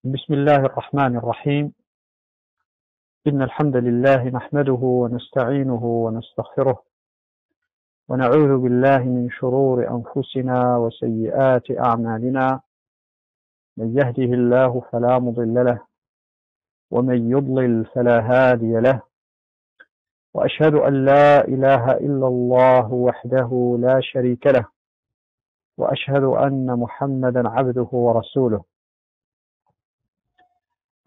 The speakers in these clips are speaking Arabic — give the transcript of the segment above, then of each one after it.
بسم الله الرحمن الرحيم. إن الحمد لله نحمده ونستعينه ونستغفره ونعوذ بالله من شرور أنفسنا وسيئات أعمالنا، من يهده الله فلا مضل له ومن يضلل فلا هادي له، وأشهد أن لا إله إلا الله وحده لا شريك له، وأشهد أن محمدا عبده ورسوله.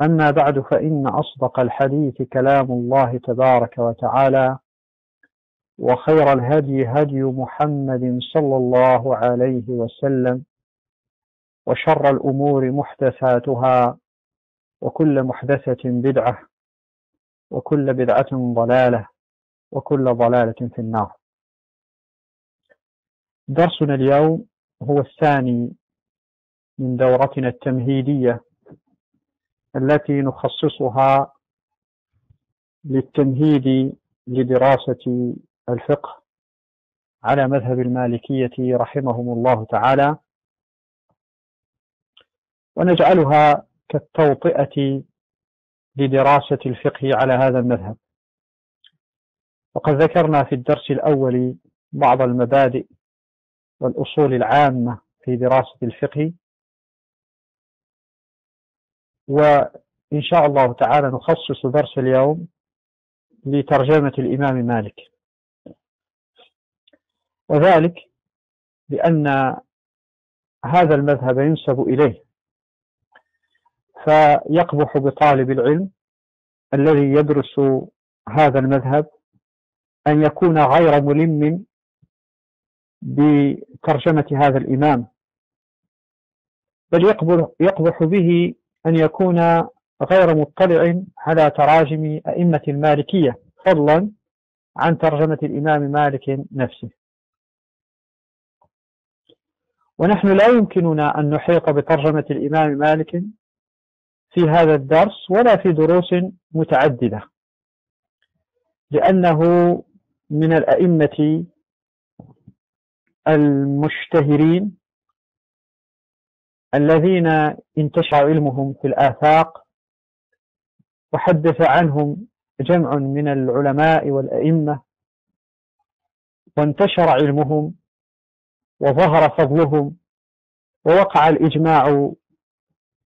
أما بعد، فإن أصدق الحديث كلام الله تبارك وتعالى، وخير الهدي هدي محمد صلى الله عليه وسلم، وشر الأمور محدثاتها، وكل محدثة بدعة، وكل بدعة ضلالة، وكل ضلالة في النار. درسنا اليوم هو الثاني من دورتنا التمهيدية التي نخصصها للتمهيد لدراسة الفقه على مذهب المالكية رحمهم الله تعالى، ونجعلها كالتوطئة لدراسة الفقه على هذا المذهب. وقد ذكرنا في الدرس الأول بعض المبادئ والأصول العامة في دراسة الفقه، وإن شاء الله تعالى نخصص درس اليوم لترجمة الإمام مالك، وذلك لأن هذا المذهب ينسب إليه، فيقبح بطالب العلم الذي يدرس هذا المذهب أن يكون غير ملم بترجمة هذا الإمام، بل يقبح به أن يكون غير مطلع على تراجم أئمة المالكية، فضلا عن ترجمة الإمام مالك نفسه. ونحن لا يمكننا أن نحيط بترجمة الإمام مالك في هذا الدرس ولا في دروس متعددة، لأنه من الأئمة المشتهرين الذين انتشر علمهم في الآفاق، وحدث عنهم جمع من العلماء والأئمة، وانتشر علمهم وظهر فضلهم ووقع الإجماع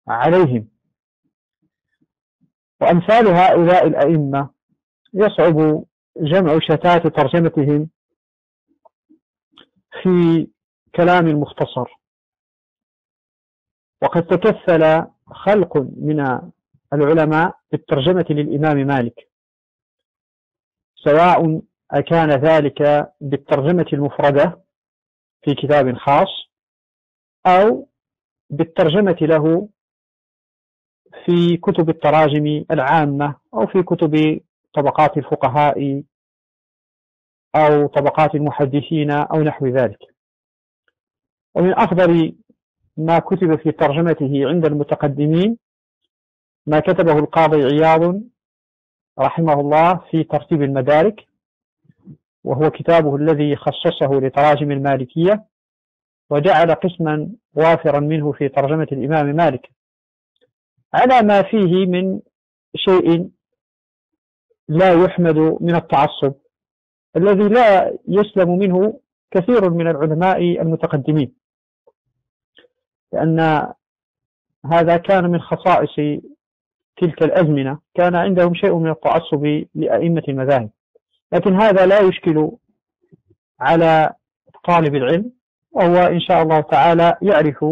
عليهم. وأمثال هؤلاء الأئمة يصعب جمع شتات ترجمتهم في كلام مختصر، وقد تكفل خلق من العلماء بالترجمة للإمام مالك، سواء أكان ذلك بالترجمة المفردة في كتاب خاص، أو بالترجمة له في كتب التراجم العامة، أو في كتب طبقات الفقهاء أو طبقات المحدثين أو نحو ذلك. ومن أفضل ما كتب في ترجمته عند المتقدمين ما كتبه القاضي عياض رحمه الله في ترتيب المدارك، وهو كتابه الذي خصصه لتراجم المالكية، وجعل قسما وافرا منه في ترجمة الإمام مالك، على ما فيه من شيء لا يحمد من التعصب الذي لا يسلم منه كثير من العلماء المتقدمين، لأن هذا كان من خصائص تلك الأزمنة، كان عندهم شيء من التعصب لأئمة المذاهب. لكن هذا لا يشكل على طالب العلم، وهو إن شاء الله تعالى يعرف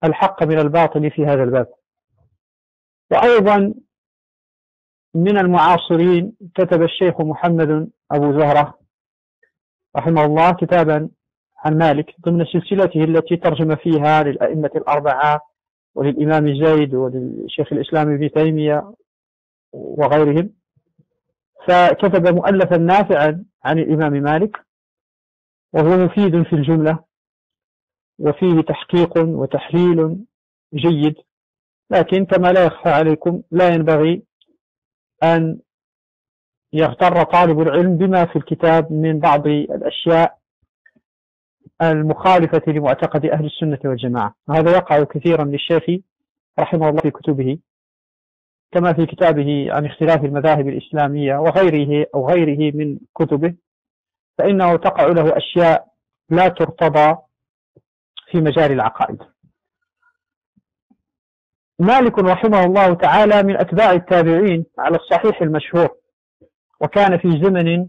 الحق من الباطل في هذا الباب. وأيضا من المعاصرين كتب الشيخ محمد أبو زهرة رحمه الله كتابا عن مالك ضمن سلسلته التي ترجم فيها للأئمة الأربعة وللإمام زيد وللشيخ الإسلام ابن تيمية وغيرهم، فكتب مؤلفا نافعا عن الإمام مالك، وهو مفيد في الجملة، وفيه تحقيق وتحليل جيد، لكن كما لا يخفى عليكم لا ينبغي أن يغتر طالب العلم بما في الكتاب من بعض الأشياء المخالفة لمعتقد أهل السنة والجماعة. هذا يقع كثيرا للشيخ رحمه الله في كتبه، كما في كتابه عن اختلاف المذاهب الإسلامية وغيره من كتبه، فإنه تقع له أشياء لا ترتضى في مجال العقائد. مالك رحمه الله تعالى من أتباع التابعين على الصحيح المشهور، وكان في زمن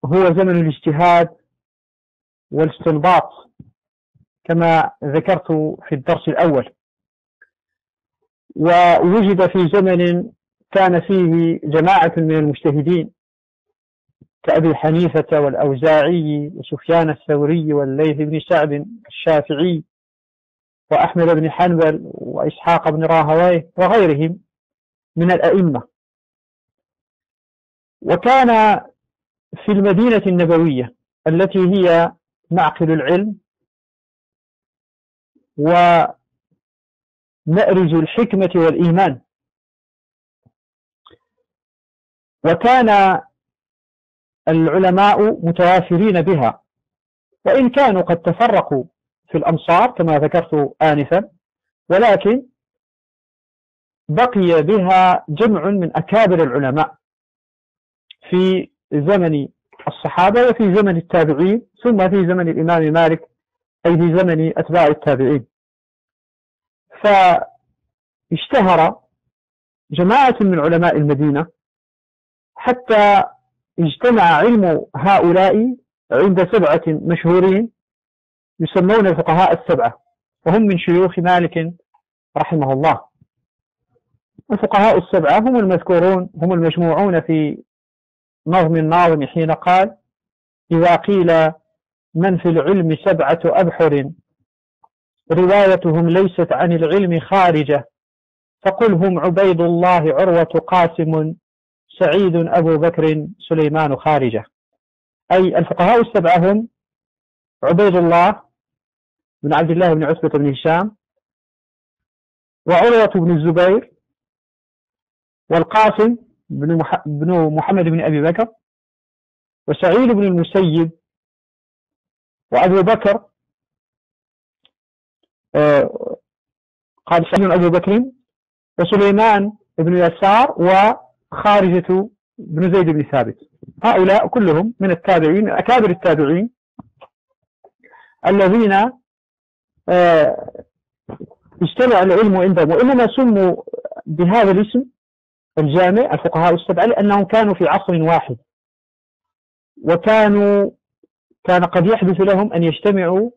هو زمن الاجتهاد والاستنباط كما ذكرت في الدرس الأول، ووجد في زمن كان فيه جماعة من المجتهدين كأبي حنيفة والأوزاعي وسفيان الثوري والليث بن سعد الشافعي وأحمد بن حنبل وإسحاق بن راهويه وغيرهم من الأئمة. وكان في المدينة النبوية التي هي معقل العلم ومأرز الحكمة والإيمان، وكان العلماء متوافرين بها، وإن كانوا قد تفرقوا في الأمصار كما ذكرت آنفا، ولكن بقي بها جمع من أكابر العلماء في زمن الصحابة وفي زمن التابعين، ثم في زمن الإمام مالك، أي في زمن أتباع التابعين. فاشتهر جماعة من علماء المدينة حتى اجتمع علم هؤلاء عند 7 مشهورين يسمون الفقهاء ال7، وهم من شيوخ مالك رحمه الله. الفقهاء ال7 هم المذكورون، هم المجموعون في نظم الناظم حين قال: إذا قيل من في العلم 7 أبحر روايتهم ليست عن العلم خارجة، فقل هم عبيد الله عروة قاسم سعيد أبو بكر سليمان خارجة. أي الفقهاء ال7 هم عبيد الله بن عبد الله بن عتبة بن هشام، وعروة بن الزبير، والقاسم بن محمد بن أبي بكر، وسعيد بن المسيب، وأبو بكر قال سعيد أبو بكر، وسليمان بن يسار، وخارجة بن زيد بن ثابت. هؤلاء كلهم من التابعين، من أكابر التابعين الذين اجتمع العلم عندهم، وإنما سموا بهذا الاسم الجامع الفقهاء ال7 لأنهم كانوا في عصر واحد، كان قد يحدث لهم أن يجتمعوا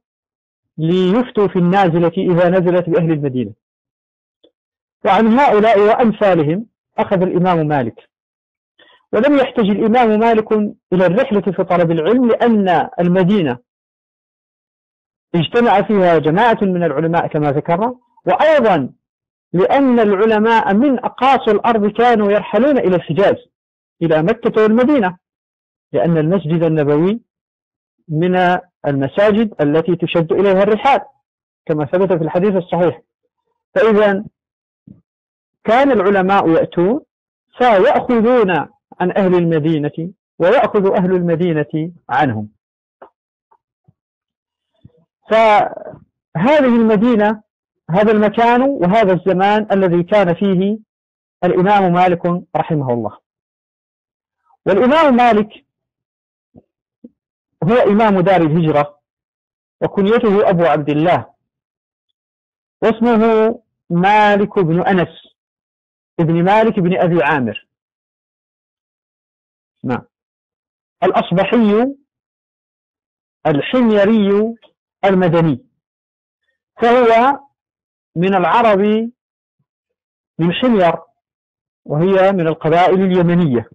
ليفتوا في النازلة إذا نزلت بأهل المدينة. وعن هؤلاء وأمثالهم أخذ الإمام مالك، ولم يحتج الإمام مالك إلى الرحلة في طلب العلم، لأن المدينة اجتمع فيها جماعة من العلماء كما ذكرنا، وأيضا لأن العلماء من أقاصي الأرض كانوا يرحلون إلى الحجاز، إلى مكة والمدينة، لأن المسجد النبوي من المساجد التي تشد إليها الرحال كما ثبت في الحديث الصحيح. فإذا كان العلماء يأتون فيأخذون عن أهل المدينة ويأخذ أهل المدينة عنهم. فهذه المدينة، هذا المكان وهذا الزمان الذي كان فيه الإمام مالك رحمه الله. والإمام مالك هو إمام دار الهجرة، وكنيته أبو عبد الله، واسمه مالك بن أنس ابن مالك بن أبي عامر. نعم. الأصبحي الحميري المدني، فهو من العرب من حمير، وهي من القبائل اليمنية،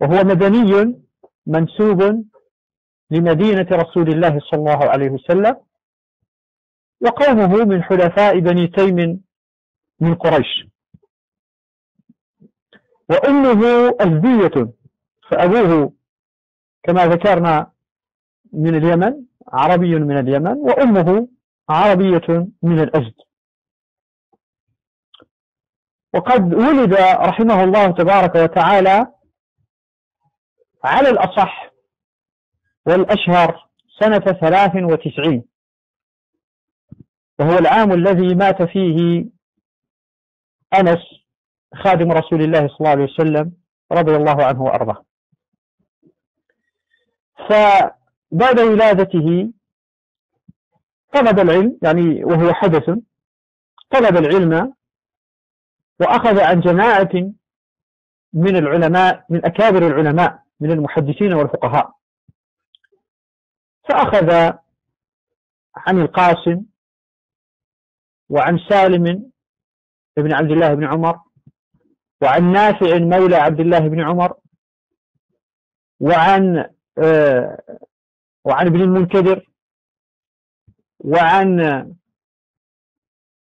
وهو مدني منسوب لمدينة رسول الله صلى الله عليه وسلم، وقومه من حلفاء بني تيم من قريش، وأمه أزدية، فأبوه كما ذكرنا من اليمن، عربي من اليمن، وأمه عربية من الأزد. وقد ولد رحمه الله تبارك وتعالى على الأصح والأشهر سنة 93، وهو العام الذي مات فيه أنس خادم رسول الله صلى الله عليه وسلم رضي الله عنه وأرضاه. فبعد ولادته طلب العلم، يعني وهو حدث، طلب العلم وأخذ عن جماعة من العلماء، من أكابر العلماء من المحدثين والفقهاء. فأخذ عن القاسم، وعن سالم بن عبد الله بن عمر، وعن نافع مولى عبد الله بن عمر، وعن ابن المنكدر، وعن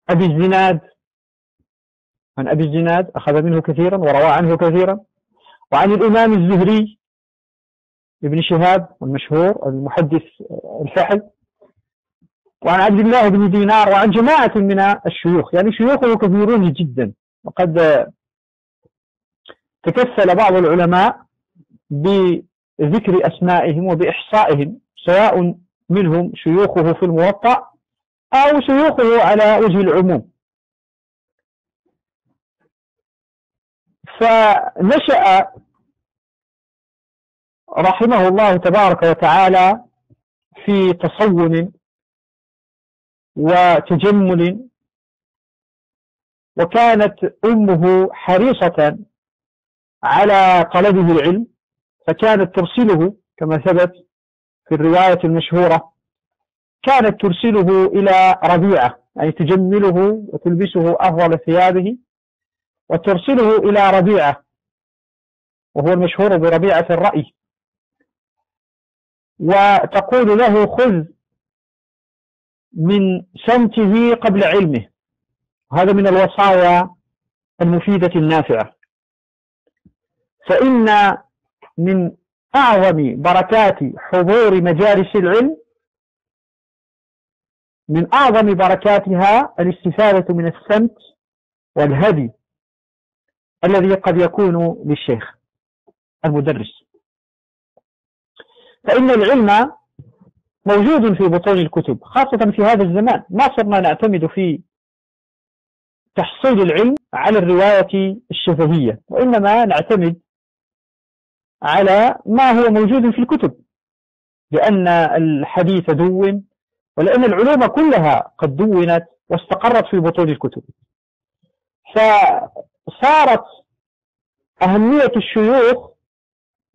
أبي الزناد. عن أبي الزناد أخذ منه كثيرا وروى عنه كثيرا، وعن الإمام الزهري ابن شهاب المشهور المحدث الفحل، وعن عبد الله بن دينار، وعن جماعة من الشيوخ، يعني شيوخه كثيرون جدا. وقد تكفل بعض العلماء بذكر أسمائهم وبإحصائهم، سواء منهم شيوخه في الموطأ أو شيوخه على وجه العموم. فنشأ رحمه الله تبارك وتعالى في تصون وتجمل، وكانت أمه حريصة على طلبه العلم، فكانت ترسله كما ثبت في الرواية المشهورة، كانت ترسله إلى ربيعة، يعني تجمله وتلبسه أفضل ثيابه وترسله إلى ربيعة، وهو المشهور بربيعة الرأي، وتقول له: خذ من سمته قبل علمه. هذا من الوصايا المفيدة النافعة. فإن من أعظم بركات حضور مجالس العلم، من أعظم بركاتها الاستفادة من السمت والهدي الذي قد يكون للشيخ المدرس. فإن العلم موجود في بطون الكتب، خاصة في هذا الزمان. ما صرنا نعتمد في تحصيل العلم على الرواية الشفهية، وإنما نعتمد على ما هو موجود في الكتب، لأن الحديث دون، ولأن العلوم كلها قد دونت واستقرت في بطون الكتب. فصارت أهمية الشيوخ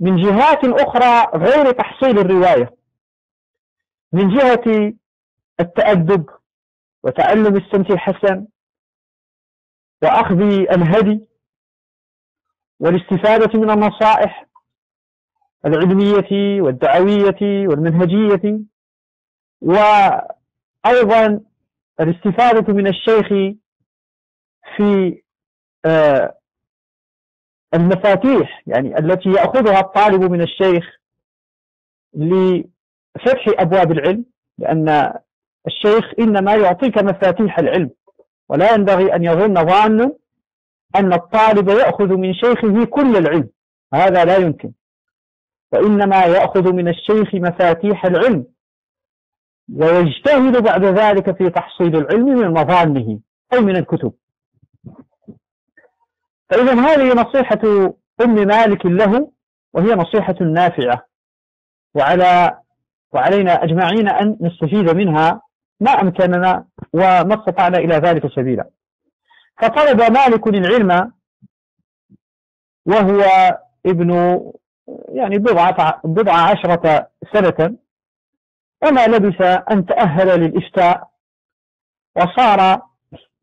من جهات أخرى غير تحصيل الرواية، من جهة التأدب وتعلم السمت الحسن وأخذ الهدي والاستفادة من النصائح العلمية والدعوية والمنهجية، وأيضا الاستفادة من الشيخ في المفاتيح، يعني التي يأخذها الطالب من الشيخ لفتح أبواب العلم، لأن الشيخ إنما يعطيك مفاتيح العلم، ولا ينبغي أن يظن ظان أن الطالب يأخذ من شيخه كل العلم، هذا لا يمكن، وإنما يأخذ من الشيخ مفاتيح العلم، ويجتهد بعد ذلك في تحصيل العلم من مظانه أو من الكتب. فإذا هذه نصيحة أم مالك له، وهي نصيحة نافعة، وعلينا أجمعين أن نستفيد منها ما أمكننا وما استطعنا إلى ذلك سبيلا. فطلب مالك العلم وهو ابن يعني بضع عشرة سنة، وما لبث أن تأهل للإفتاء، وصار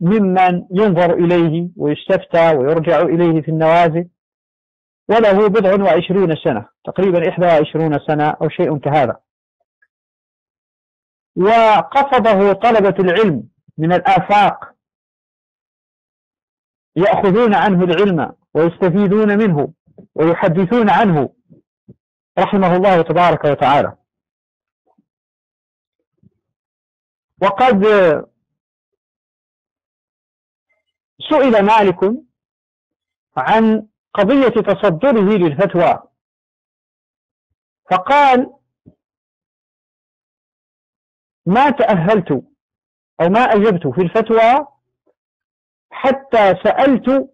ممن ينظر إليه ويستفتى ويرجع إليه في النوازل، وله 27 سنة تقريبا، 21 سنة أو شيء كهذا. وقصده طلبة العلم من الآفاق يأخذون عنه العلم ويستفيدون منه ويحدثون عنه رحمه الله تبارك وتعالى. وقد سئل مالك عن قضية تصدره للفتوى، فقال: ما تأهلت أو ما أجبت في الفتوى حتى سألت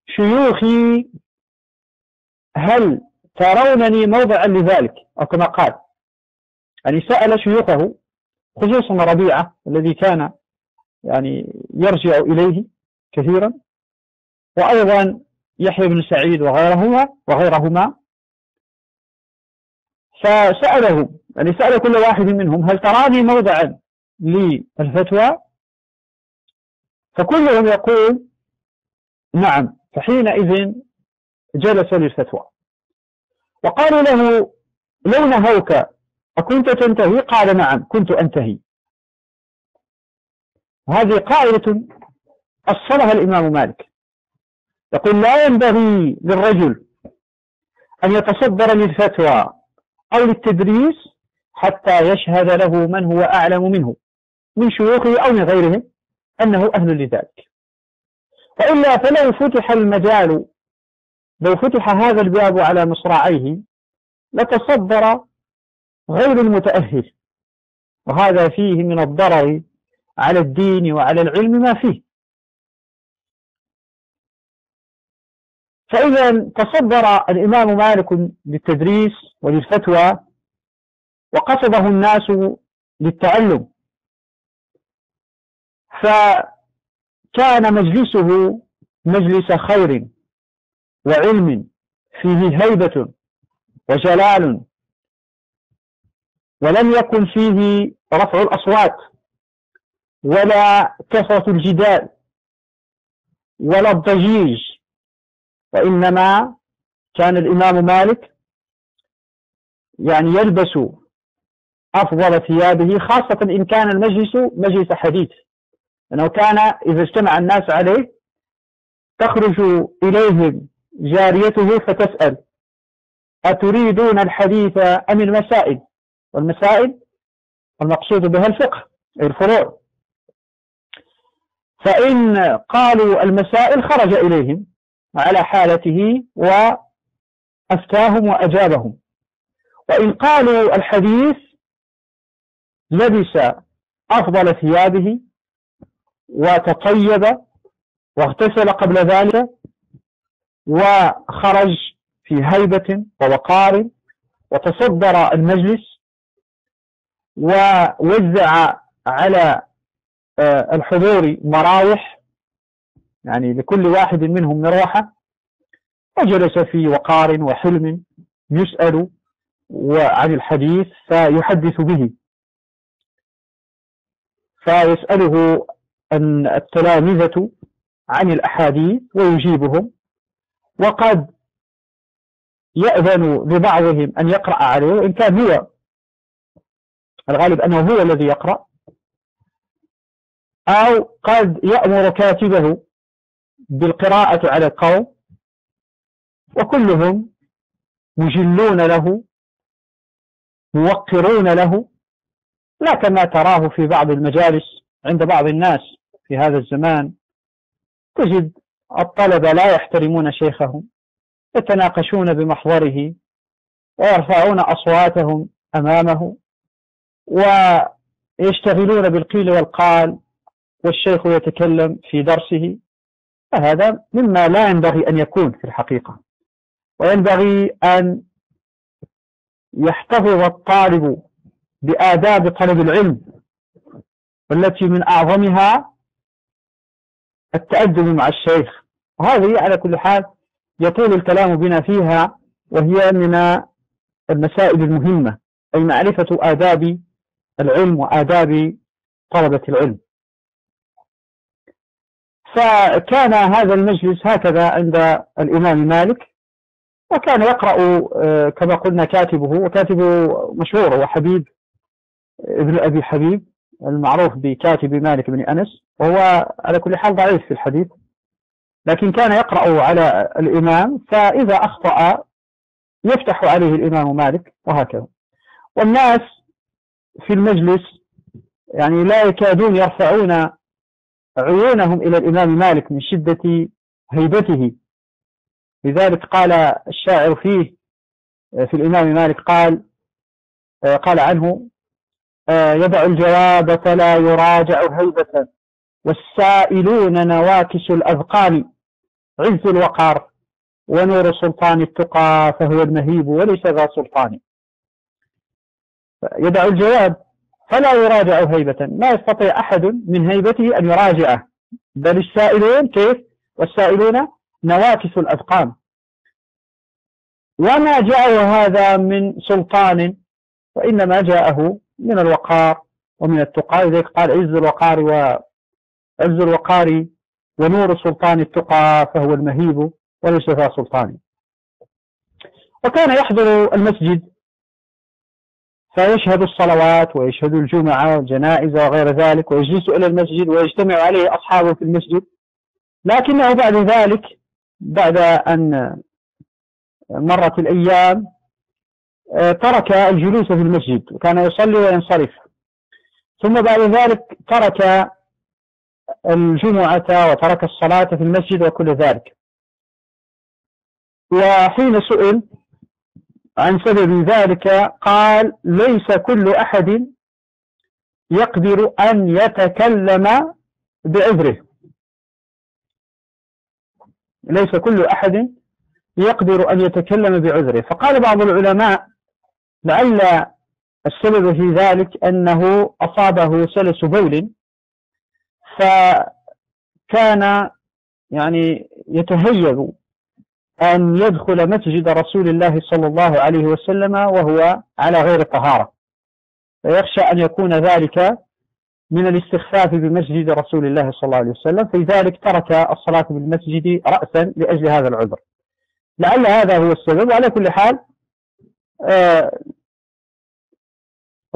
شيوخي هل ترونني موضعا لذلك، أو كما قال، يعني سأل شيوخه خصوصا ربيعة الذي كان يعني يرجع إليه كثيرا، وأيضا يحيى بن سعيد وغيرهما فسألهم، يعني سأل كل واحد منهم هل تراني موضعا للفتوى؟ فكلهم يقول نعم. فحينئذ جلس للفتوى، وقالوا له لو نهوك أكنت تنتهي؟ قال نعم كنت أنتهي. هذه قاعدة أصلها الإمام مالك، يقول لا ينبغي للرجل أن يتصدر للفتوى أو للتدريس حتى يشهد له من هو أعلم منه من شيوخه أو من غيرهم أنه أهل لذلك، وإلا فلو فتح المجال، لو فتح هذا الباب على مصراعيه لتصدر غير المتأهل، وهذا فيه من الضرر على الدين وعلى العلم ما فيه. فإذا تصدر الإمام مالك للتدريس وللفتوى وقصده الناس للتعلم، فكان مجلسه مجلس خير وعلم فيه هيبة وجلال، ولم يكن فيه رفع الأصوات ولا كثرة الجدال ولا الضجيج، وإنما كان الإمام مالك يعني يلبس أفضل ثيابه، خاصة إن كان المجلس مجلس حديث، لأنه كان إذا اجتمع الناس عليه تخرج إليهم جاريته فتسأل أتريدون الحديث أم المسائل؟ والمسائل المقصود بها الفقه أي الفروع، فإن قالوا المسائل خرج إليهم على حالته وأفتاهم وأجابهم، وإن قالوا الحديث لبس أفضل ثيابه وتطيب واغتسل قبل ذلك وخرج في هيبة ووقار وتصدر المجلس ووزع على الحضور مراوح، يعني لكل واحد منهم مروحة، وجلس في وقار وحلم يسأل عن الحديث فيحدث به، فيسأله التلامذة عن الأحاديث ويجيبهم، وقد يأذن لبعضهم أن يقرأ عليه، وإن كان هو الغالب أنه هو الذي يقرأ، أو قد يأمر كاتبه بالقراءة على القوم، وكلهم مجلون له موقرون له، لا كما تراه في بعض المجالس عند بعض الناس في هذا الزمان، تجد الطلبة لا يحترمون شيخهم، يتناقشون بمحضره ويرفعون أصواتهم أمامه ويشتغلون بالقيل والقال، والشيخ يتكلم في درسه، فهذا مما لا ينبغي أن يكون في الحقيقة، وينبغي أن يحتفظ الطالب بآداب طلب العلم، والتي من أعظمها التأدب مع الشيخ، وهذه على كل حال يطول الكلام بنا فيها، وهي من المسائل المهمة، أي معرفة آداب العلم وآداب طلبة العلم. فكان هذا المجلس هكذا عند الإمام مالك، وكان يقرأ كما قلنا كاتبه، وكاتبه مشهور هو حبيب ابن أبي حبيب المعروف بكاتب مالك بن أنس، وهو على كل حال ضعيف في الحديث، لكن كان يقرأ على الإمام، فإذا أخطأ يفتح عليه الإمام مالك، وهكذا. والناس في المجلس يعني لا يكادون يرفعون عيونهم إلى الإمام مالك من شدة هيبته، لذلك قال الشاعر فيه في الإمام مالك قال عنه يدع الجواب فلا يراجع هيبة، والسائلون نواكس الأذقان، عز الوقار ونور سلطان التقى فهو المهيب وليس ذا سلطان. يدع الجواب فلا يراجع هيبة، ما يستطيع أحد من هيبته أن يراجعه، بل السائلون كيف؟ والسائلون نواكس الأذقان. وما جاءه هذا من سلطان، وإنما جاءه من الوقار ومن التقى. لذلك قال عز الوقار ونور سلطان التقى فهو المهيب وليس ذا سلطان. وكان يحضر المسجد فيشهد الصلوات ويشهد الجمعة والجنائز وغير ذلك، ويجلس إلى المسجد ويجتمع عليه أصحابه في المسجد، لكنه بعد ذلك بعد أن مرت الأيام ترك الجلوس في المسجد، وكان يصلي وينصرف، ثم بعد ذلك ترك الجمعة وترك الصلاة في المسجد وكل ذلك. وحين سئل عن سبب ذلك قال: ليس كل أحد يقدر أن يتكلم بعذره، ليس كل أحد يقدر أن يتكلم بعذره. فقال بعض العلماء: لعل السبب في ذلك أنه أصابه سلس بول، فكان يعني يتهيب أن يدخل مسجد رسول الله صلى الله عليه وسلم وهو على غير طهارة، فيخشى أن يكون ذلك من الاستخفاف بمسجد رسول الله صلى الله عليه وسلم، فلذلك ترك الصلاة بالمسجد رأسا لأجل هذا العذر. لعل هذا هو السبب. وعلى كل حال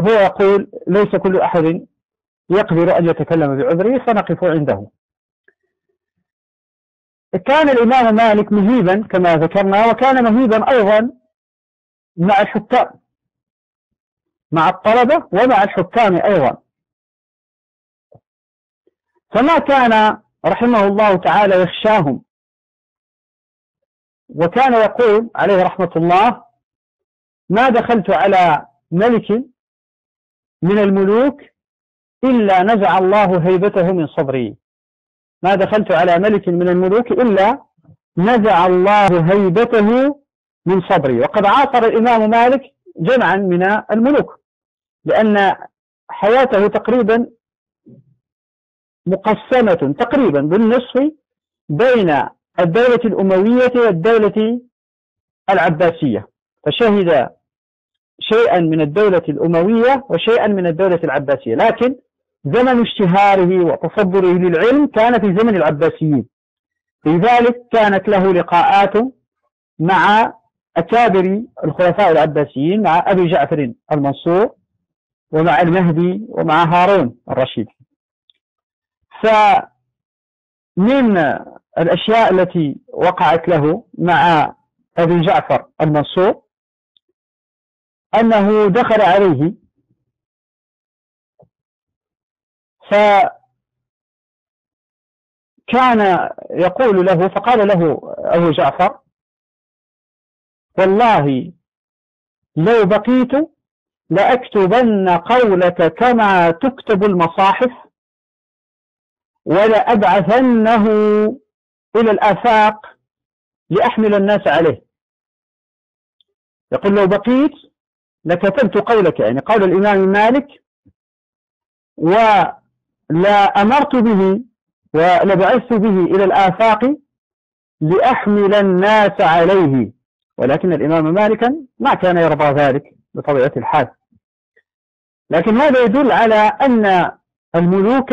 هو يقول: ليس كل أحد يقدر أن يتكلم بعذره، فنقف عنده. كان الإمام مالك مهيبا كما ذكرنا، وكان مهيبا أيضا مع الحكام، مع الطلبة ومع الحكام أيضا. فما كان رحمه الله تعالى يخشاهم، وكان يقول عليه رحمة الله: ما دخلت على ملك من الملوك إلا نزع الله هيبته من صدري، ما دخلت على ملك من الملوك إلا نزع الله هيبته من صدري. وقد عاصر الإمام مالك جمعا من الملوك، لأن حياته تقريبا مقسمة تقريبا بالنصف بين الدولة الأموية والدولة العباسية، فشهد شيئا من الدولة الأموية وشيئا من الدولة العباسية، لكن زمن اشتهاره وتصدره للعلم كان في زمن العباسيين. لذلك كانت له لقاءات مع أكابر الخلفاء العباسيين، مع أبي جعفر المنصور ومع المهدي ومع هارون الرشيد. فمن الأشياء التي وقعت له مع أبي جعفر المنصور أنه دخل عليه فكان يقول له، فقال له أبو جعفر: والله لو بقيت لأكتبن قولك كما تكتب المصاحف ولأبعثنه إلى الآفاق لأحمل الناس عليه. يقول: لو بقيت لكتبت قولك، يعني قول الإمام مالك، ولا أمرت به ولبعثت به إلى الآفاق لأحمل الناس عليه. ولكن الإمام مالكا ما كان يرضى ذلك بطبيعة الحال. لكن هذا يدل على أن الملوك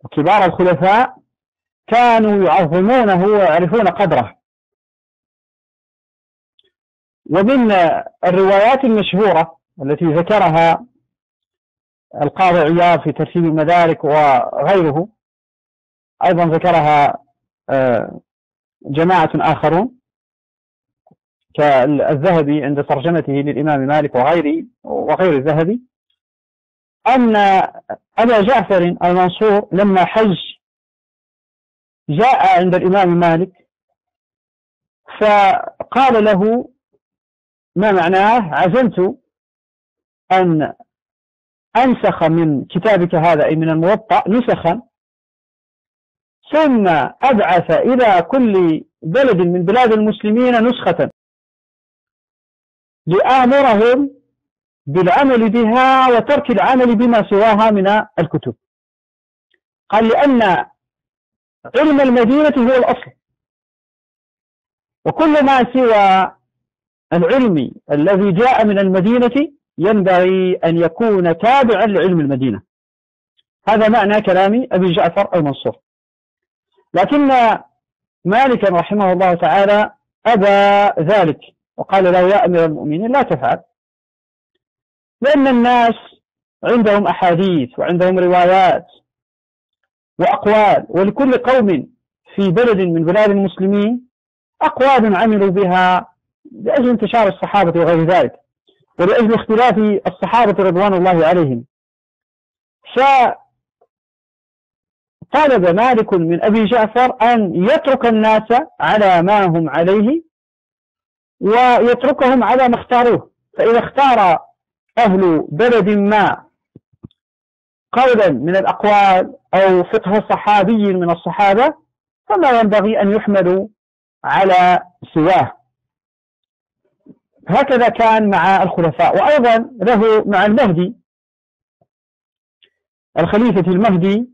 وكبار الخلفاء كانوا يعظمونه ويعرفون قدره. ومن الروايات المشهورة التي ذكرها القاضي عياض في ترتيب المدارك وغيره، أيضا ذكرها جماعة آخرون كالذهبي عند ترجمته للإمام مالك وغير الذهبي، أن أبا جعفر المنصور لما حج جاء عند الإمام مالك فقال له: ما معناه؟ عزمت أن أنسخ من كتابك هذا أي من الموطأ نسخا، ثم أبعث إلى كل بلد من بلاد المسلمين نسخة لآمرهم بالعمل بها وترك العمل بما سواها من الكتب. قال لأن علم المدينة هو الأصل، وكل ما سوى العلم الذي جاء من المدينة ينبغي أن يكون تابعا لعلم المدينة. هذا معنى كلام أبي جعفر المنصور. لكن مالكا رحمه الله تعالى أبى ذلك، وقال له يا أمير المؤمنين لا تفعل، لأن الناس عندهم أحاديث وعندهم روايات وأقوال، ولكل قوم في بلد من بلاد المسلمين أقوال عملوا بها لأجل انتشار الصحابة وغير ذلك، ولأجل اختلاف الصحابة رضوان الله عليهم. فطلب مالك من أبي جعفر أن يترك الناس على ما هم عليه ويتركهم على ما اختاروه. فإذا اختار أهل بلد ما قولا من الأقوال أو فقه صحابي من الصحابة فما ينبغي أن يحملوا على سواه. هكذا كان مع الخلفاء، وأيضا له مع المهدي الخليفة المهدي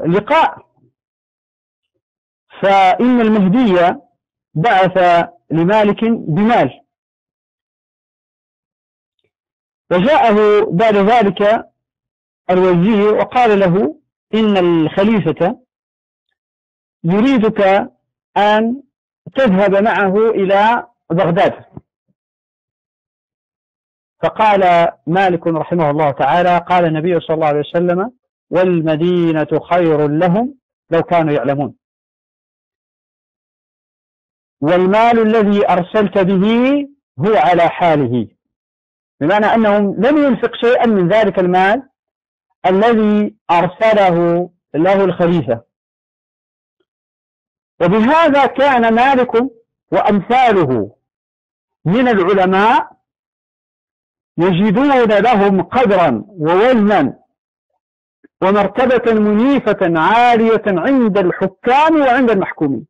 لقاء. فإن المهدي بعث لمالك بمال، وجاءه بعد ذلك الوزير وقال له إن الخليفة يريدك أن تذهب معه إلى بغداد. فقال مالك رحمه الله تعالى قال النبي صلى الله عليه وسلم والمدينة خير لهم لو كانوا يعلمون، والمال الذي أرسلت به هو على حاله، بمعنى أنهم لم ينفق شيئا من ذلك المال الذي أرسله له الخليفة. وبهذا كان مالك وأمثاله من العلماء يجدون لهم قدرا ووزنا ومرتبة منيفة عالية عند الحكام وعند المحكومين.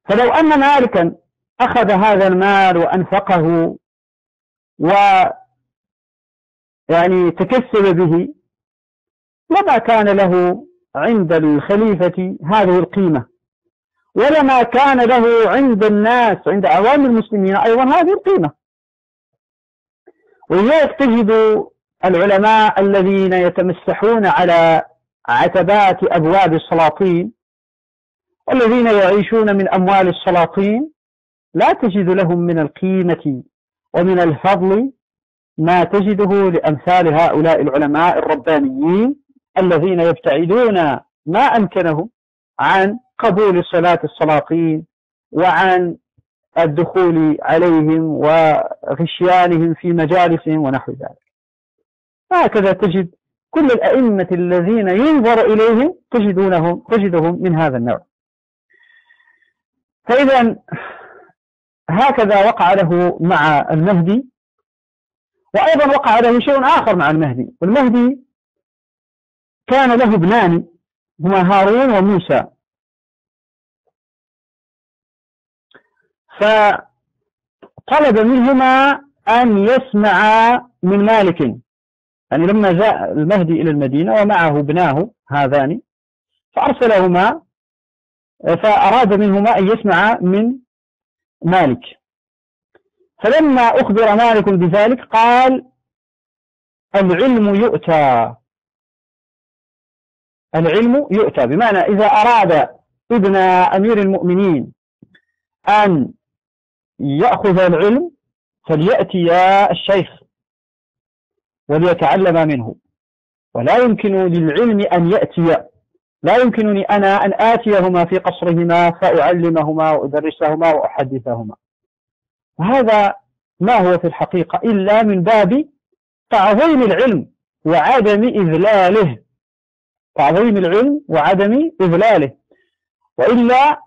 فلو أن مالكا أخذ هذا المال وأنفقه ويعني تكسب به لما كان له عند الخليفة هذه القيمة، ولما كان له عند الناس عند عوام المسلمين أيضا هذه القيمة. ولذلك تجد العلماء الذين يتمسحون على عتبات أبواب السلاطين والذين يعيشون من أموال السلاطين لا تجد لهم من القيمة ومن الفضل ما تجده لأمثال هؤلاء العلماء الربانيين الذين يبتعدون ما أمكنهم عن قبول صلاة السلاطين وعن الدخول عليهم وغشيانهم في مجالسهم ونحو ذلك. هكذا تجد كل الأئمة الذين ينظر إليهم تجدهم من هذا النوع. فإذا هكذا وقع له مع المهدي، وأيضا وقع له شيء آخر مع المهدي. والمهدي كان له ابنان هما هارون وموسى، فطلب منهما أن يسمع من مالك. يعني لما جاء المهدي إلى المدينة ومعه ابناه هذان فأرسلهما، فأراد منهما أن يسمع من مالك. فلما أخبر مالك بذلك قال العلم يؤتى. العلم يؤتى بمعنى إذا أراد ابن أمير المؤمنين أن يأخذ العلم فليأتي يا الشيخ وليتعلم منه، ولا يمكن للعلم أن يأتي، لا يمكنني أنا أن آتيهما في قصرهما فأعلمهما وأدرسهما وأحدثهما. وهذا ما هو في الحقيقة إلا من باب تعظيم العلم وعدم إذلاله، تعظيم العلم وعدم إذلاله. وإلا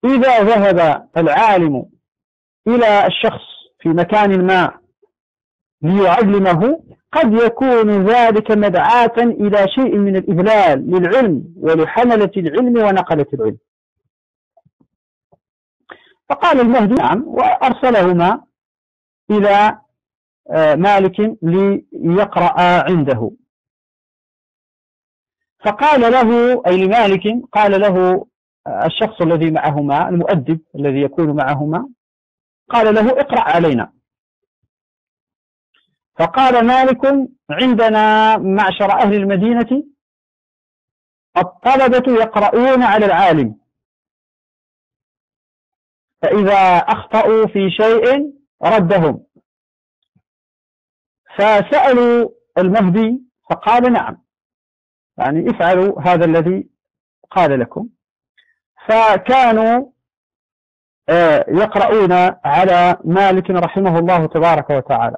إذا ذهب العالم إلى الشخص في مكان ما ليعلمه قد يكون ذلك مدعاة إلى شيء من الإذلال للعلم ولحملة العلم ونقلة العلم. فقال المهدي نعم، وأرسلهما إلى مالك ليقرأ عنده. فقال له، أي لمالك، قال له الشخص الذي معهما، المؤدب الذي يكون معهما، قال له اقرأ علينا. فقال مالك عندنا معشر أهل المدينة الطلبة يقرؤون على العالم، فإذا أخطأوا في شيء ردهم. فسألوا المهدي فقال نعم، يعني افعلوا هذا الذي قال لكم. فكانوا يقرؤون على مالك رحمه الله تبارك وتعالى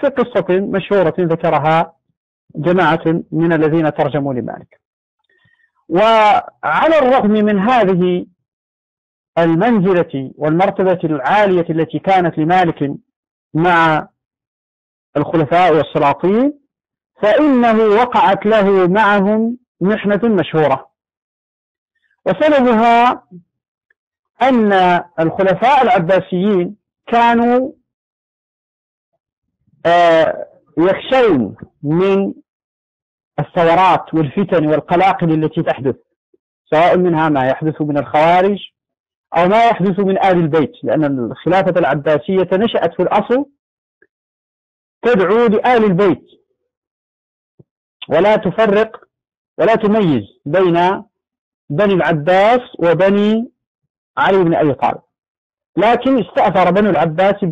في قصة مشهورة ذكرها جماعة من الذين ترجموا لمالك. وعلى الرغم من هذه المنزلة والمرتبة العالية التي كانت لمالك مع الخلفاء والسلاطين، فإنه وقعت له معهم محنة مشهورة، وسببها أن الخلفاء العباسيين كانوا يخشون من الثورات والفتن والقلاقل التي تحدث، سواء منها ما يحدث من الخوارج أو ما يحدث من آل البيت، لأن الخلافة العباسية نشأت في الأصل تدعو لآل البيت ولا تفرق ولا تميز بين بني العباس وبني علي بن أبي طالب. لكن استأثر بنو العباس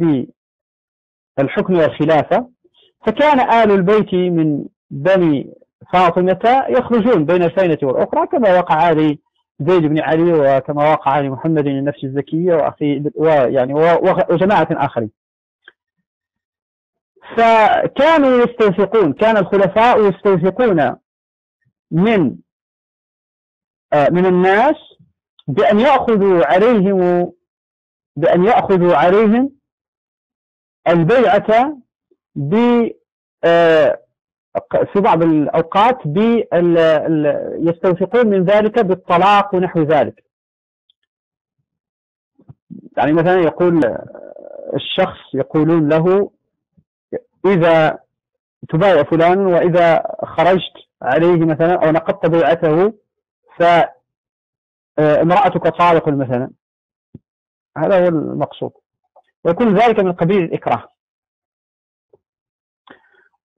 بالحكم والخلافة، فكان آل البيت من بني فاطمة يخرجون بين الفينة والأخرى، كما وقع لزيد بن علي وكما وقع لمحمد النفس الزكية ويعني وجماعة آخرين. فكانوا يستوثقون، كان الخلفاء يستوثقون من الناس بأن يأخذوا عليهم البيعة في بعض الأوقات يستوثقون من ذلك بالطلاق ونحو ذلك. يعني مثلا يقول الشخص، يقولون له إذا تبايع فلان وإذا خرجت عليه مثلا أو نقضت بيعته فامرأتك طالق مثلا، هذا هو المقصود، ويكون ذلك من قبيل الإكراه.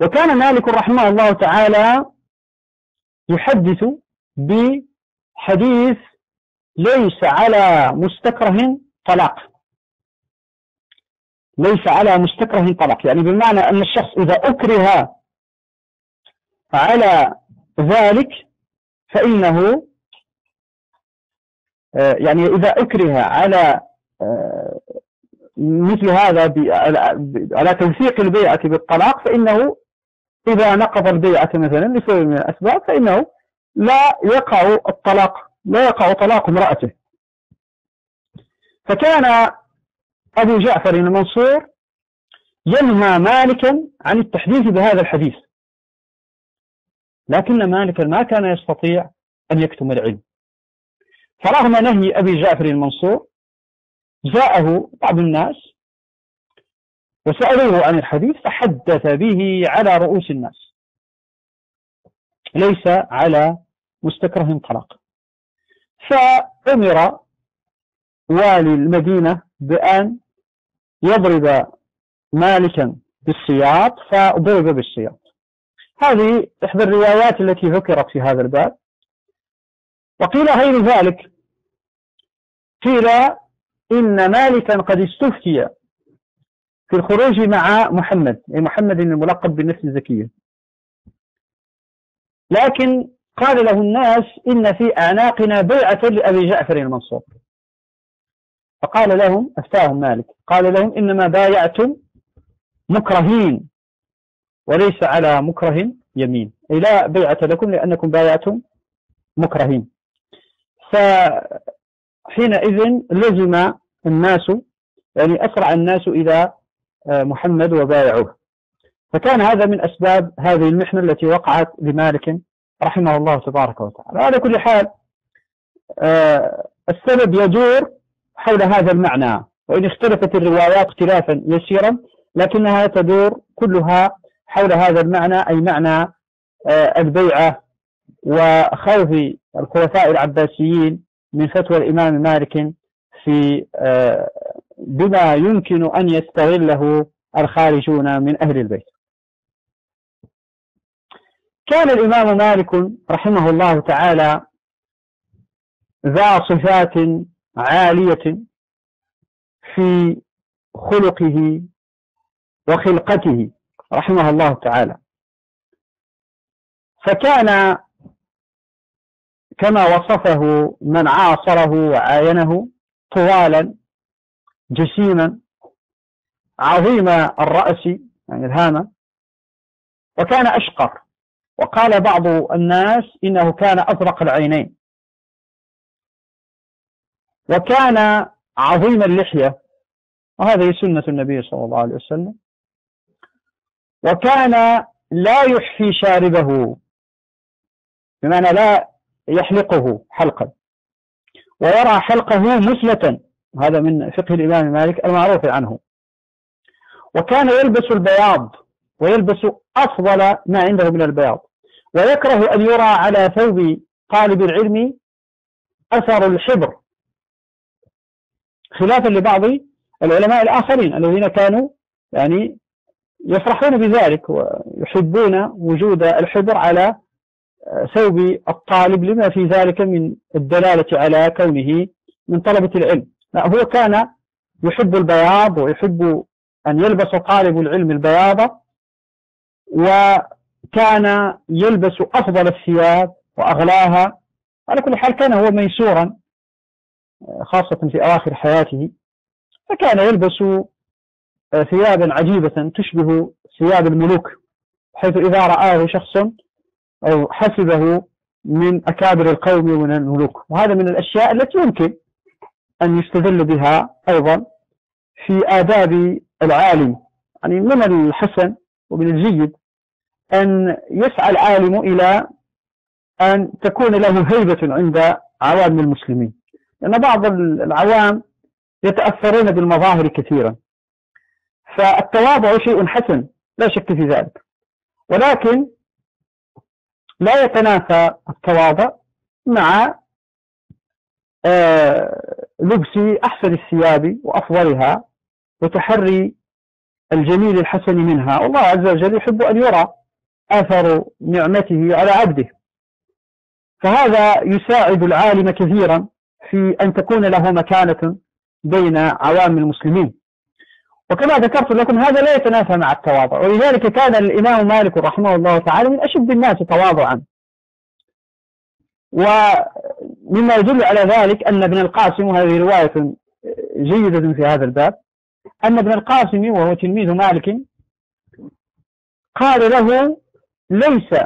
وكان مالك رحمه الله تعالى يحدث بحديث ليس على مستكره طلاق، ليس على مستكره طلاق، يعني بمعنى أن الشخص إذا أكره على ذلك فإنه يعني إذا أكره على مثل هذا على توثيق البيعة بالطلاق، فإنه إذا نقض البيعة مثلا لسبب من الأسباب فإنه لا يقع طلاق امرأته. فكان أبو جعفر المنصور ينهى مالكا عن التحديث بهذا الحديث، لكن مالكا ما كان يستطيع أن يكتم العلم، فرغم نهي أبي جعفر المنصور جاءه بعض الناس وسألوه عن الحديث فحدث به على رؤوس الناس، ليس على مستكره طلاق. فأمر والي المدينة بأن يضرب مالكا بالسياط، فضرب بالسياط. هذه إحدى الروايات التي ذكرت في هذا الباب. وقيل غير ذلك، قيل إن مالكا قد استفتي في الخروج مع محمد الملقب بالنفس الزكية، لكن قال له الناس إن في أعناقنا بيعة لأبي جعفر المنصور، فقال لهم، أفتاهم مالك، قال لهم إنما بايعتم مكرهين وليس على مكره يمين، أي لا بيعة لكم لأنكم بايعتم مكرهين. فحينئذ لزم الناس، يعني أسرع الناس إلى محمد وبايعوه. فكان هذا من أسباب هذه المحنة التي وقعت لمالك رحمه الله تبارك وتعالى. على كل حال السبب يدور حول هذا المعنى، وإن اختلفت الروايات اختلافا يسيرا لكنها تدور كلها حول هذا المعنى، أي معنى البيعة وخوف الخلفاء العباسيين من فتوى الإمام مالك في بما يمكن أن يستغله الخارجون من أهل البيت. كان الإمام مالك رحمه الله تعالى ذا صفات عالية في خلقه وخلقته رحمه الله تعالى، فكان كما وصفه من عاصره وعاينه طوالا جسيما عظيم الرأس يعني الهامة، وكان أشقر، وقال بعض الناس إنه كان أزرق العينين، وكان عظيم اللحية، وهذه سنة النبي صلى الله عليه وسلم، وكان لا يحفي شاربه بمعنى لا يحلقه حلقا، ويرى حلقه مثلة، هذا من فقه الإمام مالك المعروف عنه، وكان يلبس البياض ويلبس أفضل ما عنده من البياض، ويكره أن يرى على ثوب طالب العلم أثر الحبر، خلافا لبعض العلماء الآخرين الذين كانوا يعني يفرحون بذلك ويحبون وجود الحبر على ثوب الطالب لما في ذلك من الدلالة على كونه من طلبة العلم. لا، هو كان يحب البياض ويحب أن يلبس طالب العلم البياضة، وكان يلبس أفضل الثياب وأغلاها. على كل حال كان هو ميسورا خاصة في أواخر حياته، فكان يلبس ثيابا عجيبة تشبه ثياب الملوك، حيث إذا رآه شخص أو حسبه من أكابر القوم ومن الملوك. وهذا من الأشياء التي يمكن أن يستدل بها أيضا في آداب العالم، يعني من الحسن ومن الجيد أن يسعى العالم إلى أن تكون له هيبة عند عوام المسلمين، لأن بعض العوام يتأثرون بالمظاهر كثيرا، فالتواضع شيء حسن لا شك في ذلك، ولكن لا يتنافى التواضع مع لبس أحسن الثياب وأفضلها وتحري الجميل الحسن منها. والله عز وجل يحب أن يرى آثر نعمته على عبده، فهذا يساعد العالم كثيرا في أن تكون له مكانة بين عوام المسلمين. وكما ذكرت لكم هذا لا يتنافى مع التواضع، ولذلك كان الإمام مالك رحمه الله تعالى من أشد الناس تواضعا. ومما يدل على ذلك أن ابن القاسم، وهذه رواية جيدة في هذا الباب، أن ابن القاسم وهو تلميذ مالك قال له: ليس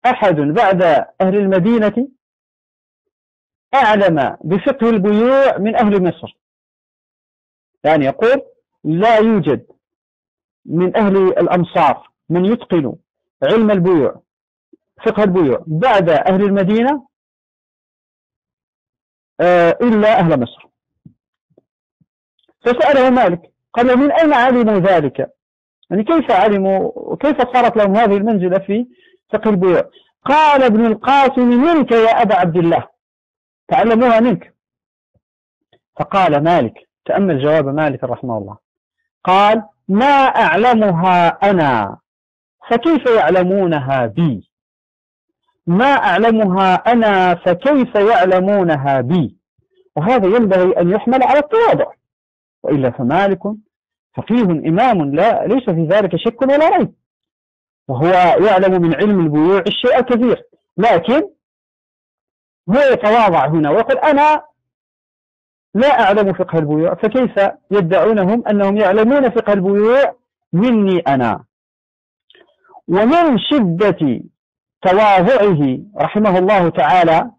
أحد بعد أهل المدينة أعلم بفقه البيوع من أهل مصر. يعني يقول لا يوجد من أهل الأمصار من يتقن علم البيوع فقه البيوع بعد أهل المدينة إلا أهل مصر. فسأله مالك قال: من أين علموا ذلك؟ يعني كيف علموا وكيف صارت لهم هذه المنزلة في فقه البيوع؟ قال ابن القاسم: منك يا أبا عبد الله، تعلموها منك. فقال مالك، تأمل جواب مالك رحمه الله، قال: ما أعلمها أنا فكيف يعلمونها بي؟ ما أعلمها أنا فكيف يعلمونها بي؟ وهذا ينبغي أن يحمل على التواضع، وإلا فمالك فقيه إمام لا ليس في ذلك شك ولا ريب، وهو يعلم من علم البيوع الشيء الكثير، لكن هو يتواضع هنا ويقول: أنا لا أعلم فقه البيوع، فكيف يدعونهم أنهم يعلمون فقه البيوع مني أنا؟ ومن شدة تواضعه رحمه الله تعالى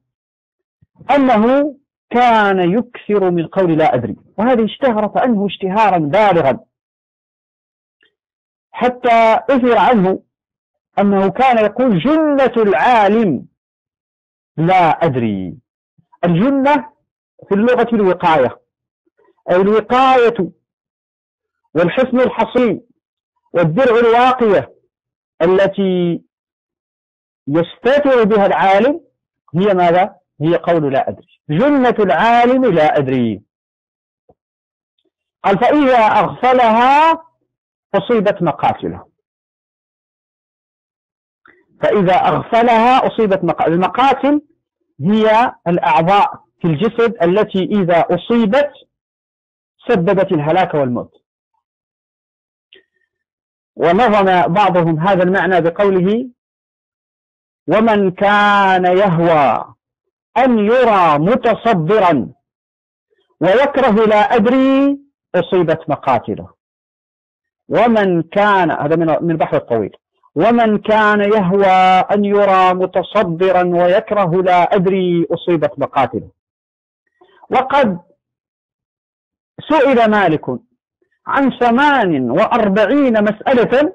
أنه كان يكثر من قول لا أدري، وهذه اشتهرت عنه اشتهارا بالغا، حتى أثر عنه أنه كان يقول جنة العالم لا أدري. الجنة في اللغة الوقاية، أي الوقاية والحصن الحصين والدرع الواقية التي يستتر بها العالم هي ماذا؟ هي قول لا أدري. جنة العالم لا أدري. قال فإذا أغفلها أصيبت مقاتله. فإذا أغفلها أصيبت مقاتل. المقاتل هي الأعضاء في الجسد التي إذا أصيبت سببت الهلاك والموت. ونظم بعضهم هذا المعنى بقوله: ومن كان يهوى أن يرى متصدرا ويكره لا أدري أصيبت مقاتله. ومن كان، هذا من البحر الطويل، ومن كان يهوى أن يرى متصدرا ويكره لا أدري أصيبت مقاتله. وقد سئل مالك عن 48 مسألة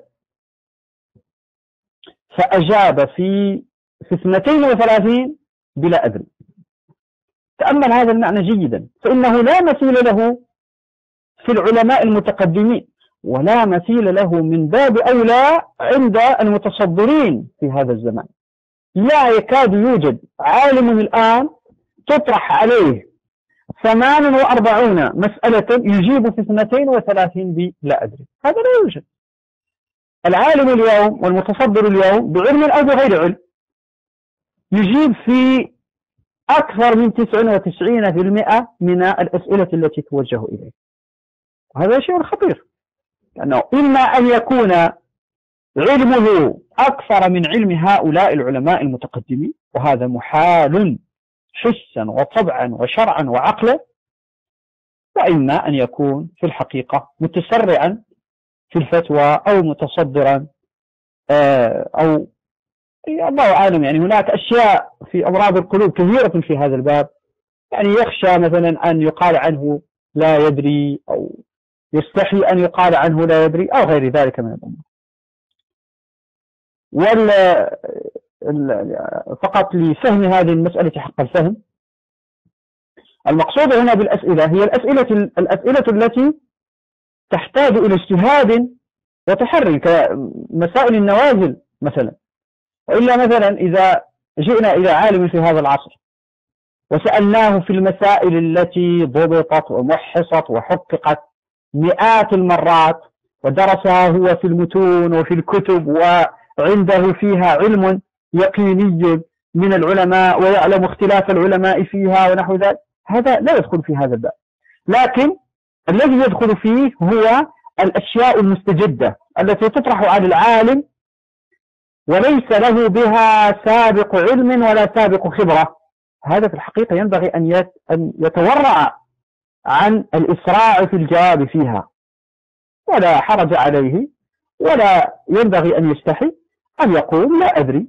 فأجاب في 32 بلا أدري. تأمل هذا المعنى جيدا، فإنه لا مثيل له في العلماء المتقدمين، ولا مثيل له من باب أولى عند المتصدرين في هذا الزمان. لا يكاد يوجد عالم الآن تطرح عليه 48 مسألة يجيب في 32 بلا أدري. هذا لا يوجد. العالم اليوم والمتصدر اليوم بعلم أو بغير علم يجيب في أكثر من 99% من الأسئلة التي توجه إليه. وهذا شيء خطير، لأنه إما أن يكون علمه أكثر من علم هؤلاء العلماء المتقدمين، وهذا محال حسا وطبعا وشرعا وعقلا، وإما أن يكون في الحقيقة متسرعا في الفتوى أو متصدرا أو الله أعلم. يعني هناك أشياء في أمراض القلوب كثيرة في هذا الباب، يعني يخشى مثلا أن يقال عنه لا يدري، أو يستحي أن يقال عنه لا يدري، أو غير ذلك من الأمور. فقط لفهم هذه المسألة حق الفهم، المقصود هنا بالأسئلة هي الأسئلة التي تحتاج إلى اجتهاد وتحري، كمسائل النوازل مثلا. وإلا مثلا إذا جئنا إلى عالم في هذا العصر وسألناه في المسائل التي ضبطت ومحصت وحققت مئات المرات ودرسها هو في المتون وفي الكتب وعنده فيها علم يقيني من العلماء ويعلم اختلاف العلماء فيها ونحو ذلك، هذا لا يدخل في هذا الباب. لكن الذي يدخل فيه هو الأشياء المستجدة التي تطرح على العالم وليس له بها سابق علم ولا سابق خبرة. هذا في الحقيقة ينبغي أن يتورع عن الإسراع في الجواب فيها، ولا حرج عليه، ولا ينبغي أن يستحي أن يقول لا أدري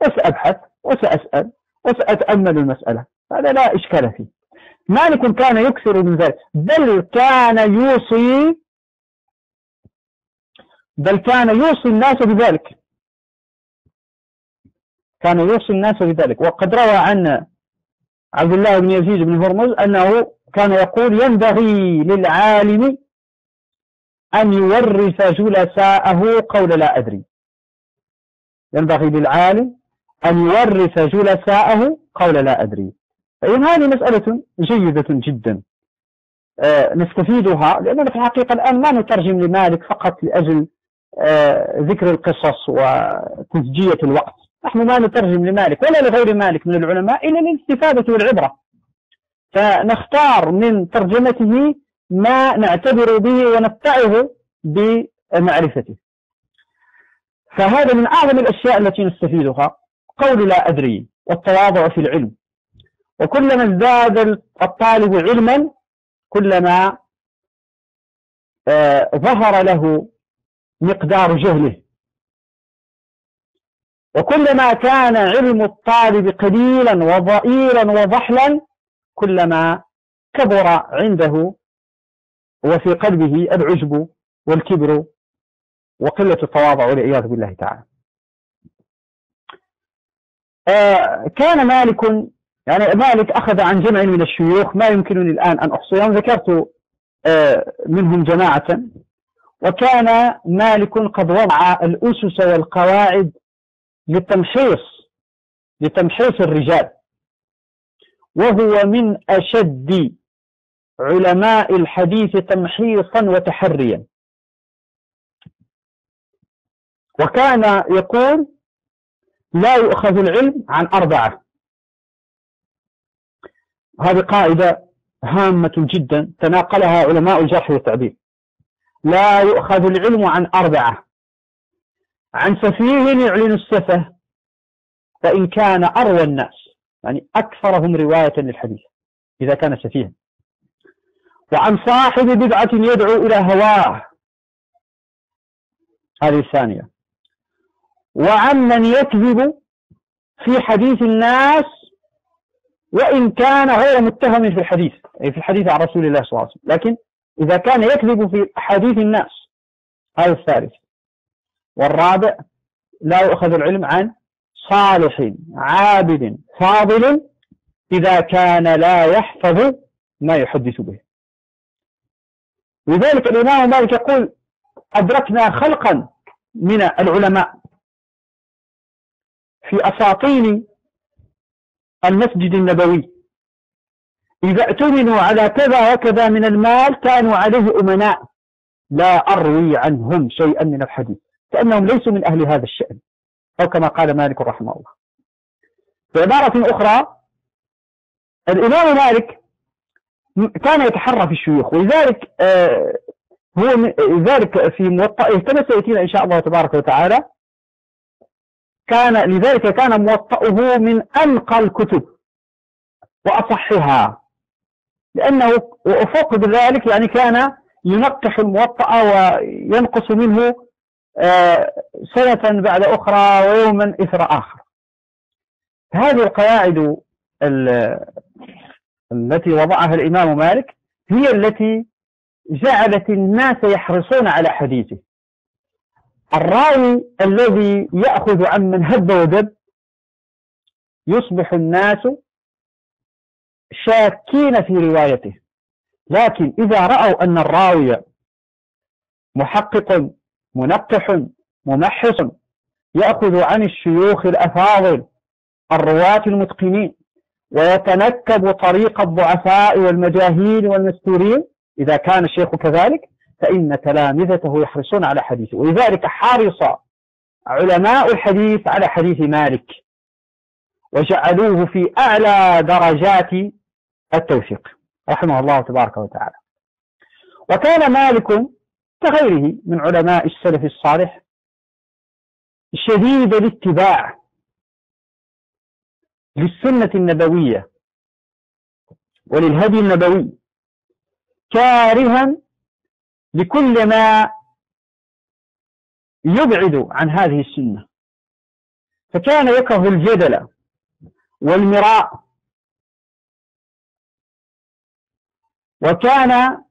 وسأبحث وسأسأل وسأتأمل المسألة، هذا لا إشكال فيه. مالك كان يكثر من ذلك، بل كان يوصي الناس بذلك، كان يوصي الناس بذلك. وقد روى عن عبد الله بن يزيد بن هرمز أنه كان يقول: ينبغي للعالم أن يورث جلساءه قول لا أدري. ينبغي للعالم أن يورث جلساءه قول لا أدري. فإن هذه مسألة جيدة جدا نستفيدها، لأننا في الحقيقة الآن ما نترجم لمالك فقط لأجل ذكر القصص وتسجية الوقت. نحن ما نترجم لمالك ولا لغير مالك من العلماء إلا للاستفادة والعبرة، فنختار من ترجمته ما نعتبر به ونتعظ بمعرفته. فهذا من أعظم الأشياء التي نستفيدها، قول لا أدري والتواضع في العلم. وكلما ازداد الطالب علما كلما ظهر له مقدار جهله، وكلما كان علم الطالب قليلا وضئيلا وضحلا كلما كبر عنده وفي قلبه العجب والكبر وقلة التواضع والعياذ بالله تعالى. كان مالك، يعني مالك أخذ عن جمع من الشيوخ ما يمكنني الآن أن أحصيهم، ذكرت منهم جماعة. وكان مالك قد وضع الأسس والقواعد لتمحيص الرجال، وهو من أشد علماء الحديث تمحيصا وتحريا. وكان يقول: لا يؤخذ العلم عن 4. هذه قاعدة هامة جدا تناقلها علماء الجرح والتعديل. لا يؤخذ العلم عن 4: عن سفيه يعلن السفه فإن كان أروى الناس، يعني أكثرهم رواية للحديث إذا كان سفيها، وعن صاحب بدعة يدعو إلى هواه، هذه الثانية، وعن من يكذب في حديث الناس وإن كان غير متهم في الحديث، أي في الحديث عن رسول الله صلى الله عليه وسلم، لكن إذا كان يكذب في حديث الناس، هذا الثالث. والرابع: لا يؤخذ العلم عن صالح عابد فاضل إذا كان لا يحفظ ما يحدث به. لذلك الإمام مالك يقول: أدركنا خلقا من العلماء في أساطين المسجد النبوي إذا اؤتمنوا على كذا وكذا من المال كانوا عليه أمناء، لا أروي عنهم شيئا من الحديث، كأنهم ليسوا من أهل هذا الشأن، أو كما قال مالك رحمه الله. بعبارة أخرى، الإمام مالك كان يتحرى في الشيوخ، ولذلك ذلك في موطئه كما سيأتينا إن شاء الله تبارك وتعالى، لذلك كان موطئه من أنقى الكتب وأصحها، لأنه وفوق ذلك يعني كان ينقح الموطأ وينقص منه سنة بعد أخرى ويوما إثر آخر. هذه القواعد التي وضعها الإمام مالك هي التي جعلت الناس يحرصون على حديثه. الراوي الذي يأخذ عمن هب ودب يصبح الناس شاكين في روايته، لكن إذا رأوا أن الراوي محقق منقح ممحص يأخذ عن الشيوخ الأفاضل الرواة المتقنين ويتنكب طريق الضعفاء والمجاهيل والمستورين، إذا كان الشيخ كذلك فإن تلامذته يحرصون على حديثه. ولذلك حرص علماء الحديث على حديث مالك وجعلوه في أعلى درجات التوثيق رحمه الله تبارك وتعالى. وكان مالك كغيره من علماء السلف الصالح شديد الاتباع للسنة النبوية وللهدي النبوي، كارها لكل ما يبعد عن هذه السنة، فكان يكره الجدل والمراء، وكان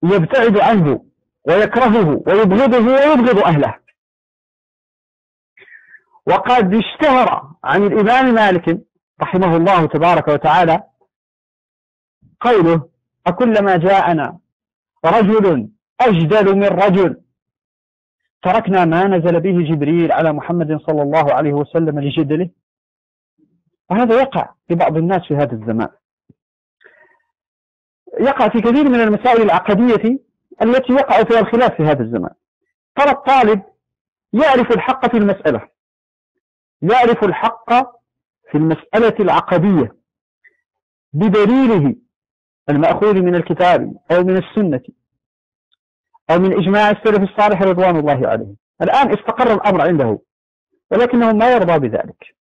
يبتعد عنه ويكرهه ويبغضه ويبغض أهله. وقد اشتهر عن الإمام مالك رحمه الله تبارك وتعالى قوله: أكلما جاءنا رجل أجدل من رجل تركنا ما نزل به جبريل على محمد صلى الله عليه وسلم لجدله. وهذا يقع لبعض الناس في هذا الزمان، يقع في كثير من المسائل العقدية التي يقع فيها الخلاف في هذا الزمان. ترى الطالب يعرف الحق في المسألة، يعرف الحق في المسألة العقدية بدليله المأخوذ من الكتاب أو من السنة أو من إجماع السلف الصالح رضوان الله عليهم. الآن استقر الأمر عنده، ولكنه ما يرضى بذلك،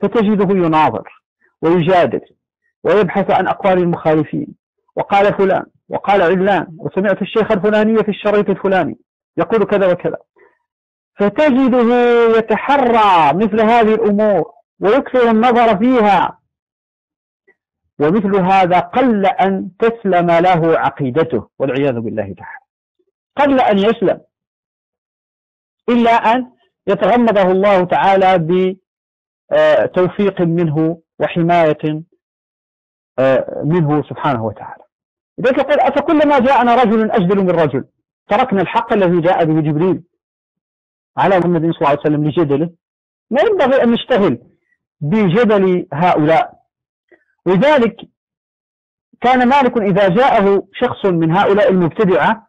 فتجده يناظر ويجادل ويبحث عن أقوال المخالفين، وقال فلان وقال علان، وسمعت الشيخ الفلاني في الشريط الفلاني يقول كذا وكذا، فتجده يتحرى مثل هذه الأمور ويكثر النظر فيها، ومثل هذا قل أن تسلم له عقيدته والعياذ بالله تعالى، قل أن يسلم إلا أن يتغمده الله تعالى بتوفيق منه وحماية منه سبحانه وتعالى. لذلك يقول: أفكلما جاءنا رجل أجدل من رجل تركنا الحق الذي جاء به جبريل على محمد صلى الله عليه وسلم لجدله. ما ينبغي أن نشتغل بجدل هؤلاء. ولذلك كان مالك إذا جاءه شخص من هؤلاء المبتدعة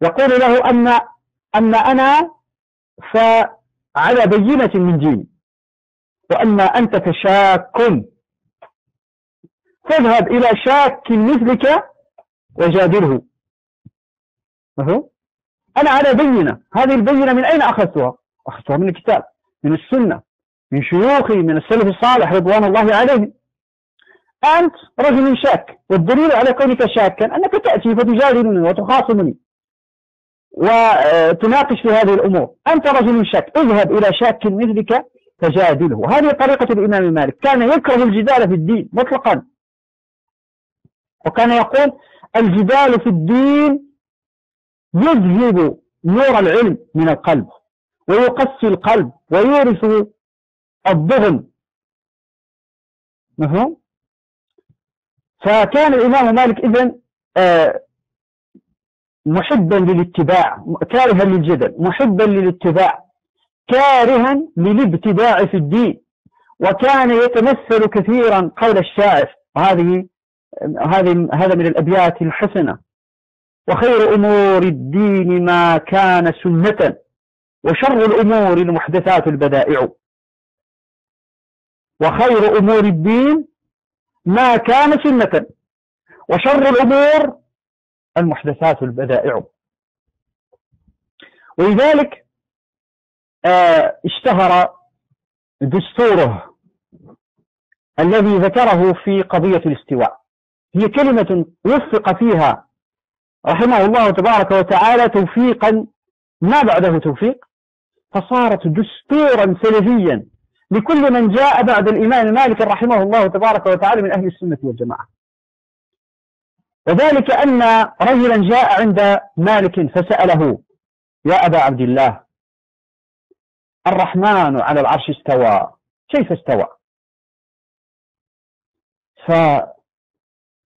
يقول له أن أنا فعلى بينة من ديني، وأن أنت فشاك، فاذهب إلى شاك مثلك وجادله. أنا على بينة. هذه البينة من أين أخذتها؟ أخذتها من الكتاب، من السنة، من شيوخي، من السلف الصالح رضوان الله عليهم. أنت رجل شاك، والدليل على كونك شاكا أنك تأتي فتجادلني وتخاصمني وتناقش في هذه الأمور. أنت رجل شاك، اذهب إلى شاك مثلك فجادله. هذه طريقة الإمام مالك، كان يكره الجدال في الدين مطلقا، وكان يقول: الجدال في الدين يذهب نور العلم من القلب ويقسي القلب ويورث الضغن. مفهوم؟ فكان الإمام مالك إذن محبا للاتباع، كارها للجدل، محبا للاتباع، كارها للابتداع في الدين. وكان يتمثل كثيرا قول الشاعر، هذا من الأبيات الحسنة: وخير أمور الدين ما كان سنة، وشر الأمور المحدثات البدائع. وخير أمور الدين ما كان سنة، وشر الأمور المحدثات البدائع. ولذلك اشتهر دستوره الذي ذكره في قضية الاستواء. هي كلمة وفق فيها رحمه الله تبارك وتعالى توفيقا ما بعده توفيق، فصارت دستورا سلفيا لكل من جاء بعد الإمام مالك رحمه الله تبارك وتعالى من أهل السنة والجماعة. وذلك أن رجلا جاء عند مالك فسأله: يا أبا عبد الله، الرحمن على العرش استوى، كيف استوى؟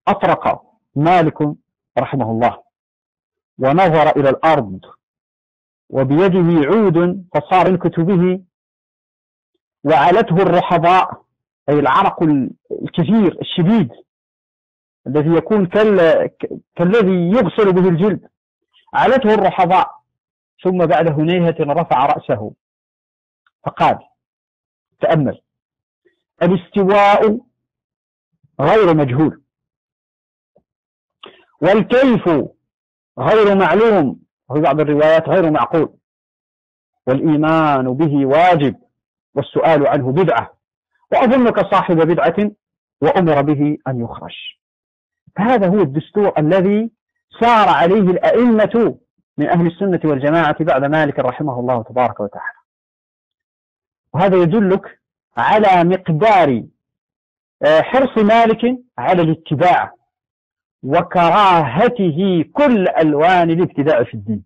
فأطرق مالك رحمه الله ونظر إلى الأرض وبيده عود فصار ينكت به، وعلته الرحضاء، أي العرق الكثير الشديد الذي يكون كالذي يغسل به الجلد، علته الرحضاء. ثم بعد هنيهة رفع رأسه فقال: تأمل، الاستواء غير مجهول، والكيف غير معلوم، وفي بعض الروايات غير معقول، والإيمان به واجب، والسؤال عنه بدعة، وأظنك صاحب بدعة وأمر به أن يخرج. فهذا هو الدستور الذي سار عليه الأئمة من أهل السنة والجماعة بعد مالك رحمه الله تبارك وتعالى. وهذا يدلك على مقدار حرص مالك على الاتباع وكراهته كل ألوان الابتداع في الدين.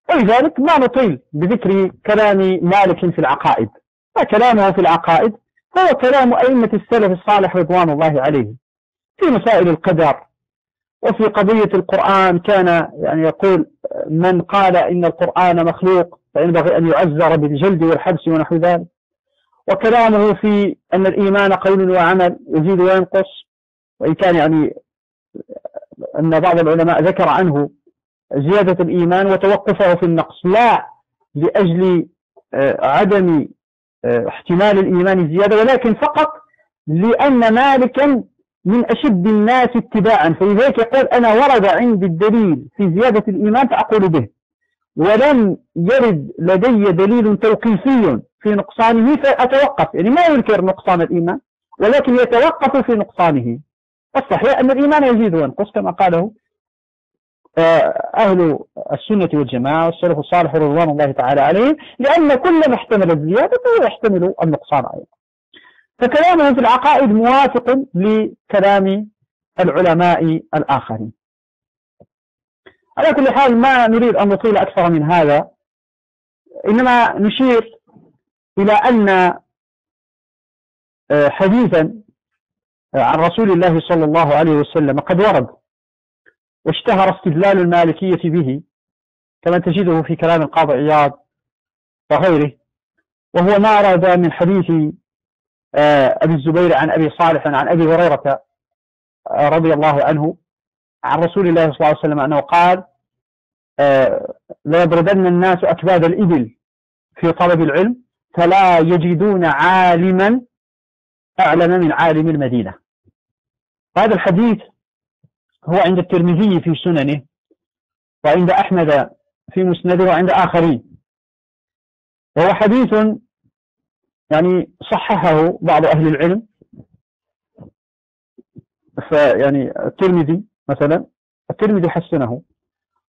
ولذلك ما نطيل بذكر كلام مالك في العقائد، فكلامه في العقائد هو كلام أئمة السلف الصالح رضوان الله عليه في مسائل القدر، وفي قضية القرآن كان يقول: من قال إن القرآن مخلوق فينبغي أن يعزر بالجلد والحبس ونحو ذلك. وكلامه في أن الإيمان قول وعمل يزيد وينقص، وإن كان أن بعض العلماء ذكر عنه زيادة الإيمان وتوقفه في النقص، لا لأجل عدم احتمال الإيمان الزيادة، ولكن فقط لأن مالكا من أشد الناس اتباعا. فلذلك يقول: أنا ورد عندي الدليل في زيادة الإيمان فأقول به، ولم يرد لدي دليل توقيفي في نقصانه فأتوقف. يعني ما ينكر نقصان الإيمان، ولكن يتوقف في نقصانه. الصحيح أن الإيمان يزيد وينقص كما قاله أهل السنة والجماعة والسلف الصالح رضوان الله تعالى عليهم، لأن كل ما احتمل الزيادة يحتمل النقصان أيضا. فكلامه في العقائد موافق لكلام العلماء الآخرين. على كل حال ما نريد أن نطيل أكثر من هذا، إنما نشير إلى أن حديثا عن رسول الله صلى الله عليه وسلم قد ورد واشتهر استدلال المالكية به كما تجده في كلام القاضي عياض وغيره، وهو ما ورد من حديث أبي الزبير عن أبي صالح عن أبي هريرة رضي الله عنه عن رسول الله صلى الله عليه وسلم أنه قال لا يضربن الناس أكباد الإبل في طلب العلم فلا يجدون عالما أعلم من عالم المدينة. هذا الحديث هو عند الترمذي في سننه، وعند أحمد في مسنده، وعند آخرين، وهو حديث يعني صححه بعض أهل العلم، فيعني الترمذي مثلا، الترمذي حسنه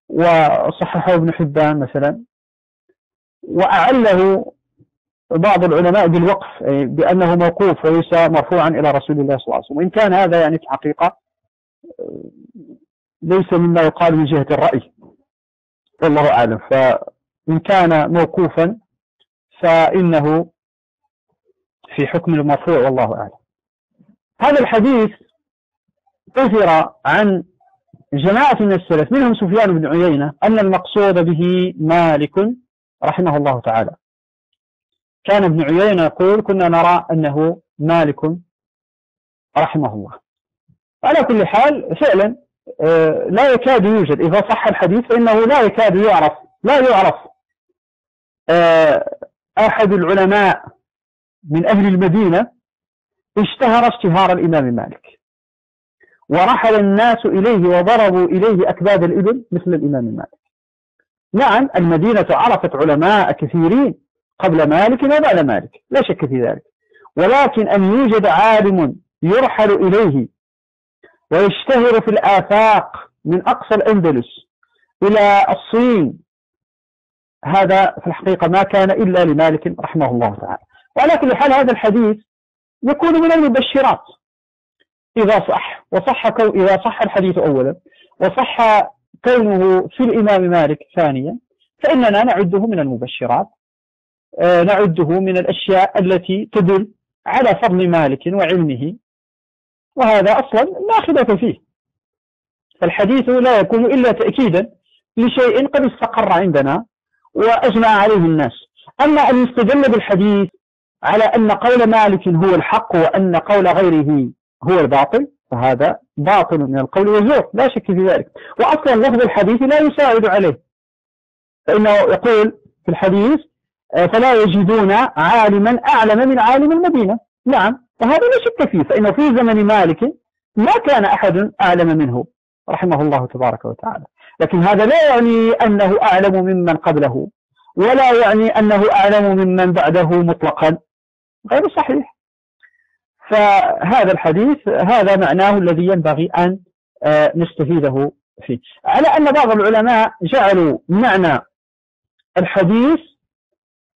وصححه ابن حبان مثلا، وأعله بعض العلماء بالوقف بأنه موقوف وليس مرفوعا إلى رسول الله صلى الله عليه وسلم، وإن كان هذا يعني في الحقيقة ليس مما يقال من جهة الرأي والله أعلم، فإن كان موقوفا فإنه في حكم المرفوع والله أعلم. هذا الحديث أثر عن جماعة من السلف منهم سفيان بن عيينة أن المقصود به مالك رحمه الله تعالى. كان ابن عيينة يقول كنا نرى أنه مالك رحمه الله. على كل حال فعلا لا يكاد يوجد، إذا صح الحديث فإنه لا يكاد يعرف أحد العلماء من أهل المدينة اشتهر اشتهار الإمام مالك ورحل الناس إليه وضربوا إليه أكباد الإبل مثل الإمام مالك. نعم المدينة عرفت علماء كثيرين قبل مالك وبعد مالك لا شك في ذلك، ولكن أن يوجد عالم يرحل إليه ويشتهر في الآفاق من أقصى الأندلس إلى الصين، هذا في الحقيقة ما كان إلا لمالك رحمه الله تعالى. وعلى كل حال هذا الحديث يكون من المبشرات إذا صح الحديث أولا، وصح كونه في الإمام مالك ثانيا، فإننا نعده من المبشرات، نعده من الأشياء التي تدل على فضل مالك وعلمه، وهذا أصلا لا خلاف فيه. فالحديث لا يكون إلا تأكيدا لشيء قد استقر عندنا وأجمع عليه الناس. أما أن يستدل بالحديث على أن قول مالك هو الحق وأن قول غيره هو الباطل، فهذا باطل من القول والزور لا شك في ذلك. وأصلا لفظ الحديث لا يساعد عليه، فإنه يقول في الحديث فلا يجدون عالما أعلم من عالم المدينة. نعم، وهذا لا شك فيه، فإنه في زمن مالك ما كان أحد أعلم منه رحمه الله تبارك وتعالى، لكن هذا لا يعني أنه أعلم ممن قبله، ولا يعني أنه أعلم ممن بعده مطلقا، غير صحيح. فهذا الحديث هذا معناه الذي ينبغي أن نستفيده فيه، على أن بعض العلماء جعلوا معنى الحديث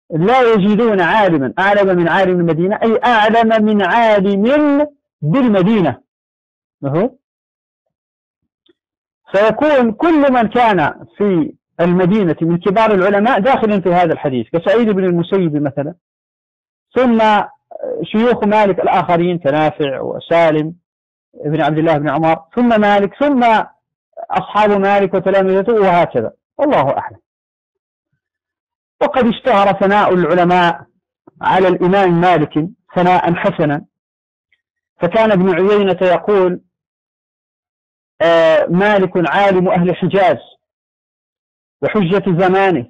لا يجدون عالما أعلم من عالم المدينة أي أعلم من عالم بالمدينة، فيكون كل من كان في المدينة من كبار العلماء داخل في هذا الحديث، كسعيد بن المسيب مثلا، ثم شيوخ مالك الآخرين كنافع وسالم بن عبد الله بن عمر، ثم مالك، ثم أصحاب مالك وتلامذته، وهكذا، والله أعلم. وقد اشتهر ثناء العلماء على الإمام مالك ثناء حسنا، فكان ابن عيينة يقول مالك عالم أهل الحجاز وحجة زمانه،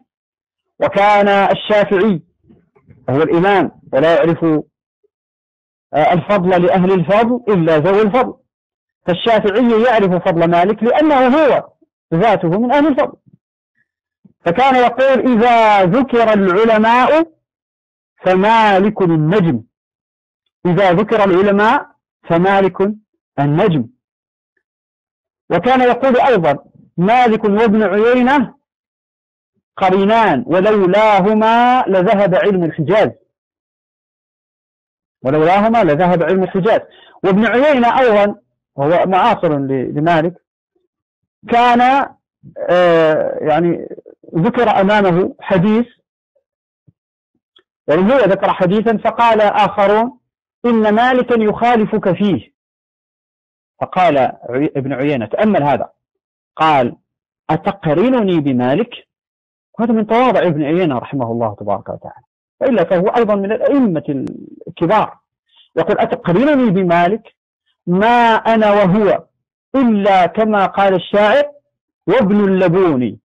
وكان الشافعي وهو الإمام ولا يعرف الفضل لأهل الفضل إلا ذوي الفضل، فالشافعي يعرف فضل مالك لأنه هو ذاته من أهل الفضل. فكان يقول إذا ذكر العلماء فمالك النجم، إذا ذكر العلماء فمالك النجم. وكان يقول أيضا مالك وابن عيينة قرينان ولولاهما لذهب علم الحجاز، ولولاهما لذهب علم الحجاز. وابن عيينة أيضا وهو معاصر لمالك كان يعني ذكر أمامه حديث يعني هو ذكر حديثا فقال آخرون إن مالكا يخالفك فيه، فقال ابن عيينة تأمل هذا، قال أتقرنني بمالك؟ هذا من تواضع ابن عيينة رحمه الله تبارك وتعالى، وإلا فهو أيضا من الأئمة الكبار. يقول أتقرنني بمالك؟ ما أنا وهو إلا كما قال الشاعر وابن اللبون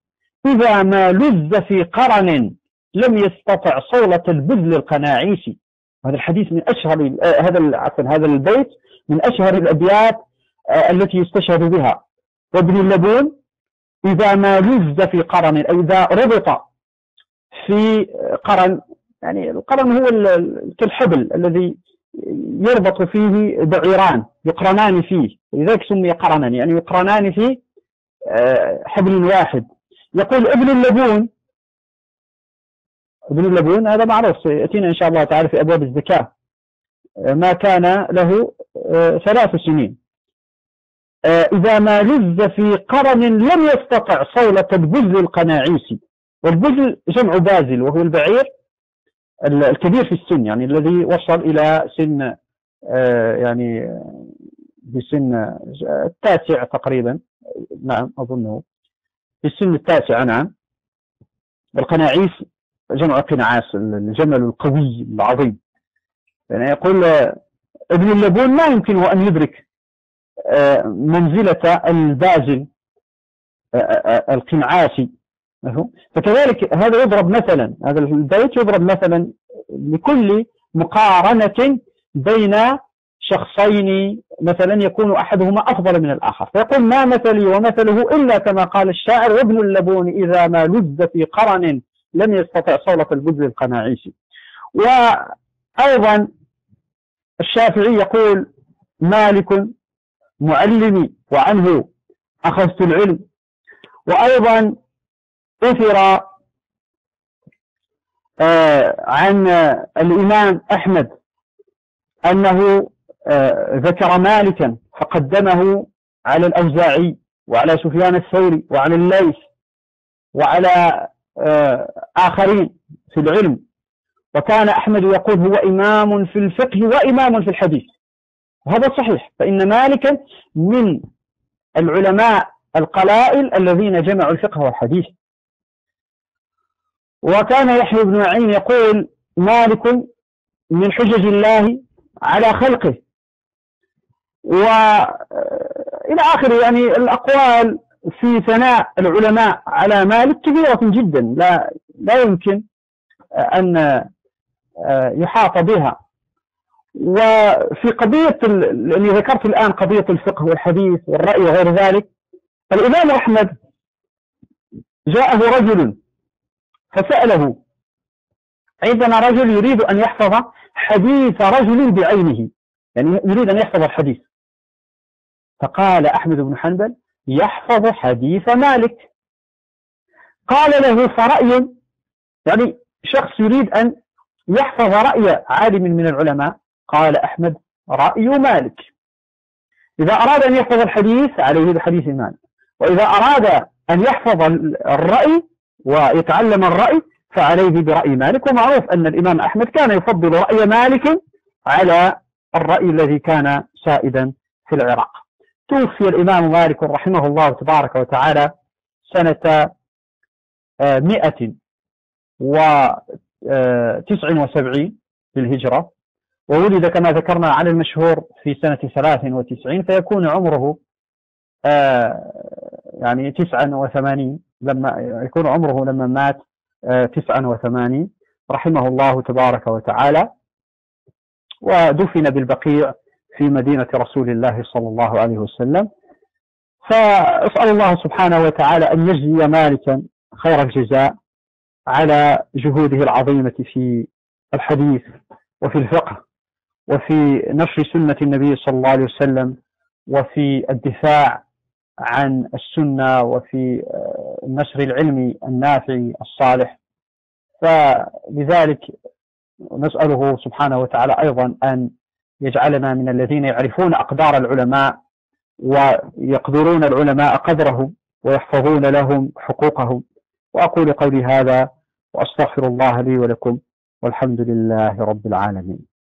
إذا ما لز في قرن لم يستطع صولة البذل القناعيسي. هذا الحديث من أشهر هذا البيت من أشهر الأبيات التي يستشهد بها. وابن اللبون إذا ما لز في قرن، أي إذا ربط في قرن، يعني القرن هو كالحبل الذي يربط فيه بعيران يقرنان فيه، لذلك سمي قرنا، يعني يقرنان في حبل واحد. يقول ابن اللبون هذا معروف، يأتينا إن شاء الله تعالى في أبواب الزكاة، ما كان له 3 سنين. إذا ما لز في قرن لم يستطع صولة البذل القناعيسي. والبذل جمع بازل، وهو البعير الكبير في السن، يعني الذي وصل إلى سن يعني بسن 9 تقريبا، نعم أظنه في السن 9، نعم. والقناعيس جمع قنعاس، الجمل القوي العظيم. يعني يقول ابن اللبون ما يمكنه أن يدرك منزلة البازل القنعاسي. فكذلك هذا يضرب مثلا، هذا البيت يضرب مثلا لكل مقارنة بين شخصين مثلا يكون أحدهما أفضل من الآخر، فيقول ما مثلي ومثله إلا كما قال الشاعر وابن اللبون إذا ما لز في قرن لم يستطع صولة البذل القناعيسي. وأيضا الشافعي يقول مالك معلمي وعنه أخذت العلم. وأيضا أثر عن الإمام أحمد أنه ذكر مالكا فقدمه على الأوزاعي وعلى سفيان الثوري وعلى الليث وعلى آخرين في العلم. وكان أحمد يقول هو إمام في الفقه وإمام في الحديث، وهذا صحيح، فإن مالكا من العلماء القلائل الذين جمعوا الفقه والحديث. وكان يحيى بن معين يقول مالك من حجج الله على خلقه، وإلى آخر. يعني الأقوال في ثناء العلماء على مالك كبيرة جدا، لا يمكن أن يحاط بها. وفي قضية اللي ذكرت الآن، قضية الفقه والحديث والرأي وغير ذلك، الإمام أحمد جاءه رجل فسأله، عندنا رجل يريد أن يحفظ حديث رجل بعينه، يعني يريد أن يحفظ الحديث. فقال أحمد بن حنبل يحفظ حديث مالك. قال له فرأي، يعني شخص يريد أن يحفظ رأي عالم من العلماء. قال أحمد رأي مالك. إذا أراد أن يحفظ الحديث عليه بحديث مالك، وإذا أراد أن يحفظ الرأي ويتعلم الرأي فعليه برأي مالك. ومعروف أن الإمام أحمد كان يفضل رأي مالك على الرأي الذي كان سائدا في العراق. توفي الإمام مالك رحمه الله تبارك وتعالى سنة 179 للهجرة، وولد كما ذكرنا على المشهور في سنة 93، فيكون عمره يعني 89 لما يكون عمره لما مات 89 رحمه الله تبارك وتعالى. ودفن بالبقيع في مدينة رسول الله صلى الله عليه وسلم. فأسأل الله سبحانه وتعالى أن يجزي مالكا خير الجزاء على جهوده العظيمة في الحديث وفي الفقه وفي نشر سنة النبي صلى الله عليه وسلم وفي الدفاع عن السنة وفي النشر العلمي النافع الصالح. فلذلك نسأله سبحانه وتعالى أيضا أن يجعلنا من الذين يعرفون أقدار العلماء ويقدرون العلماء قدرهم ويحفظون لهم حقوقهم. وأقول قولي هذا وأستغفر الله لي ولكم، والحمد لله رب العالمين.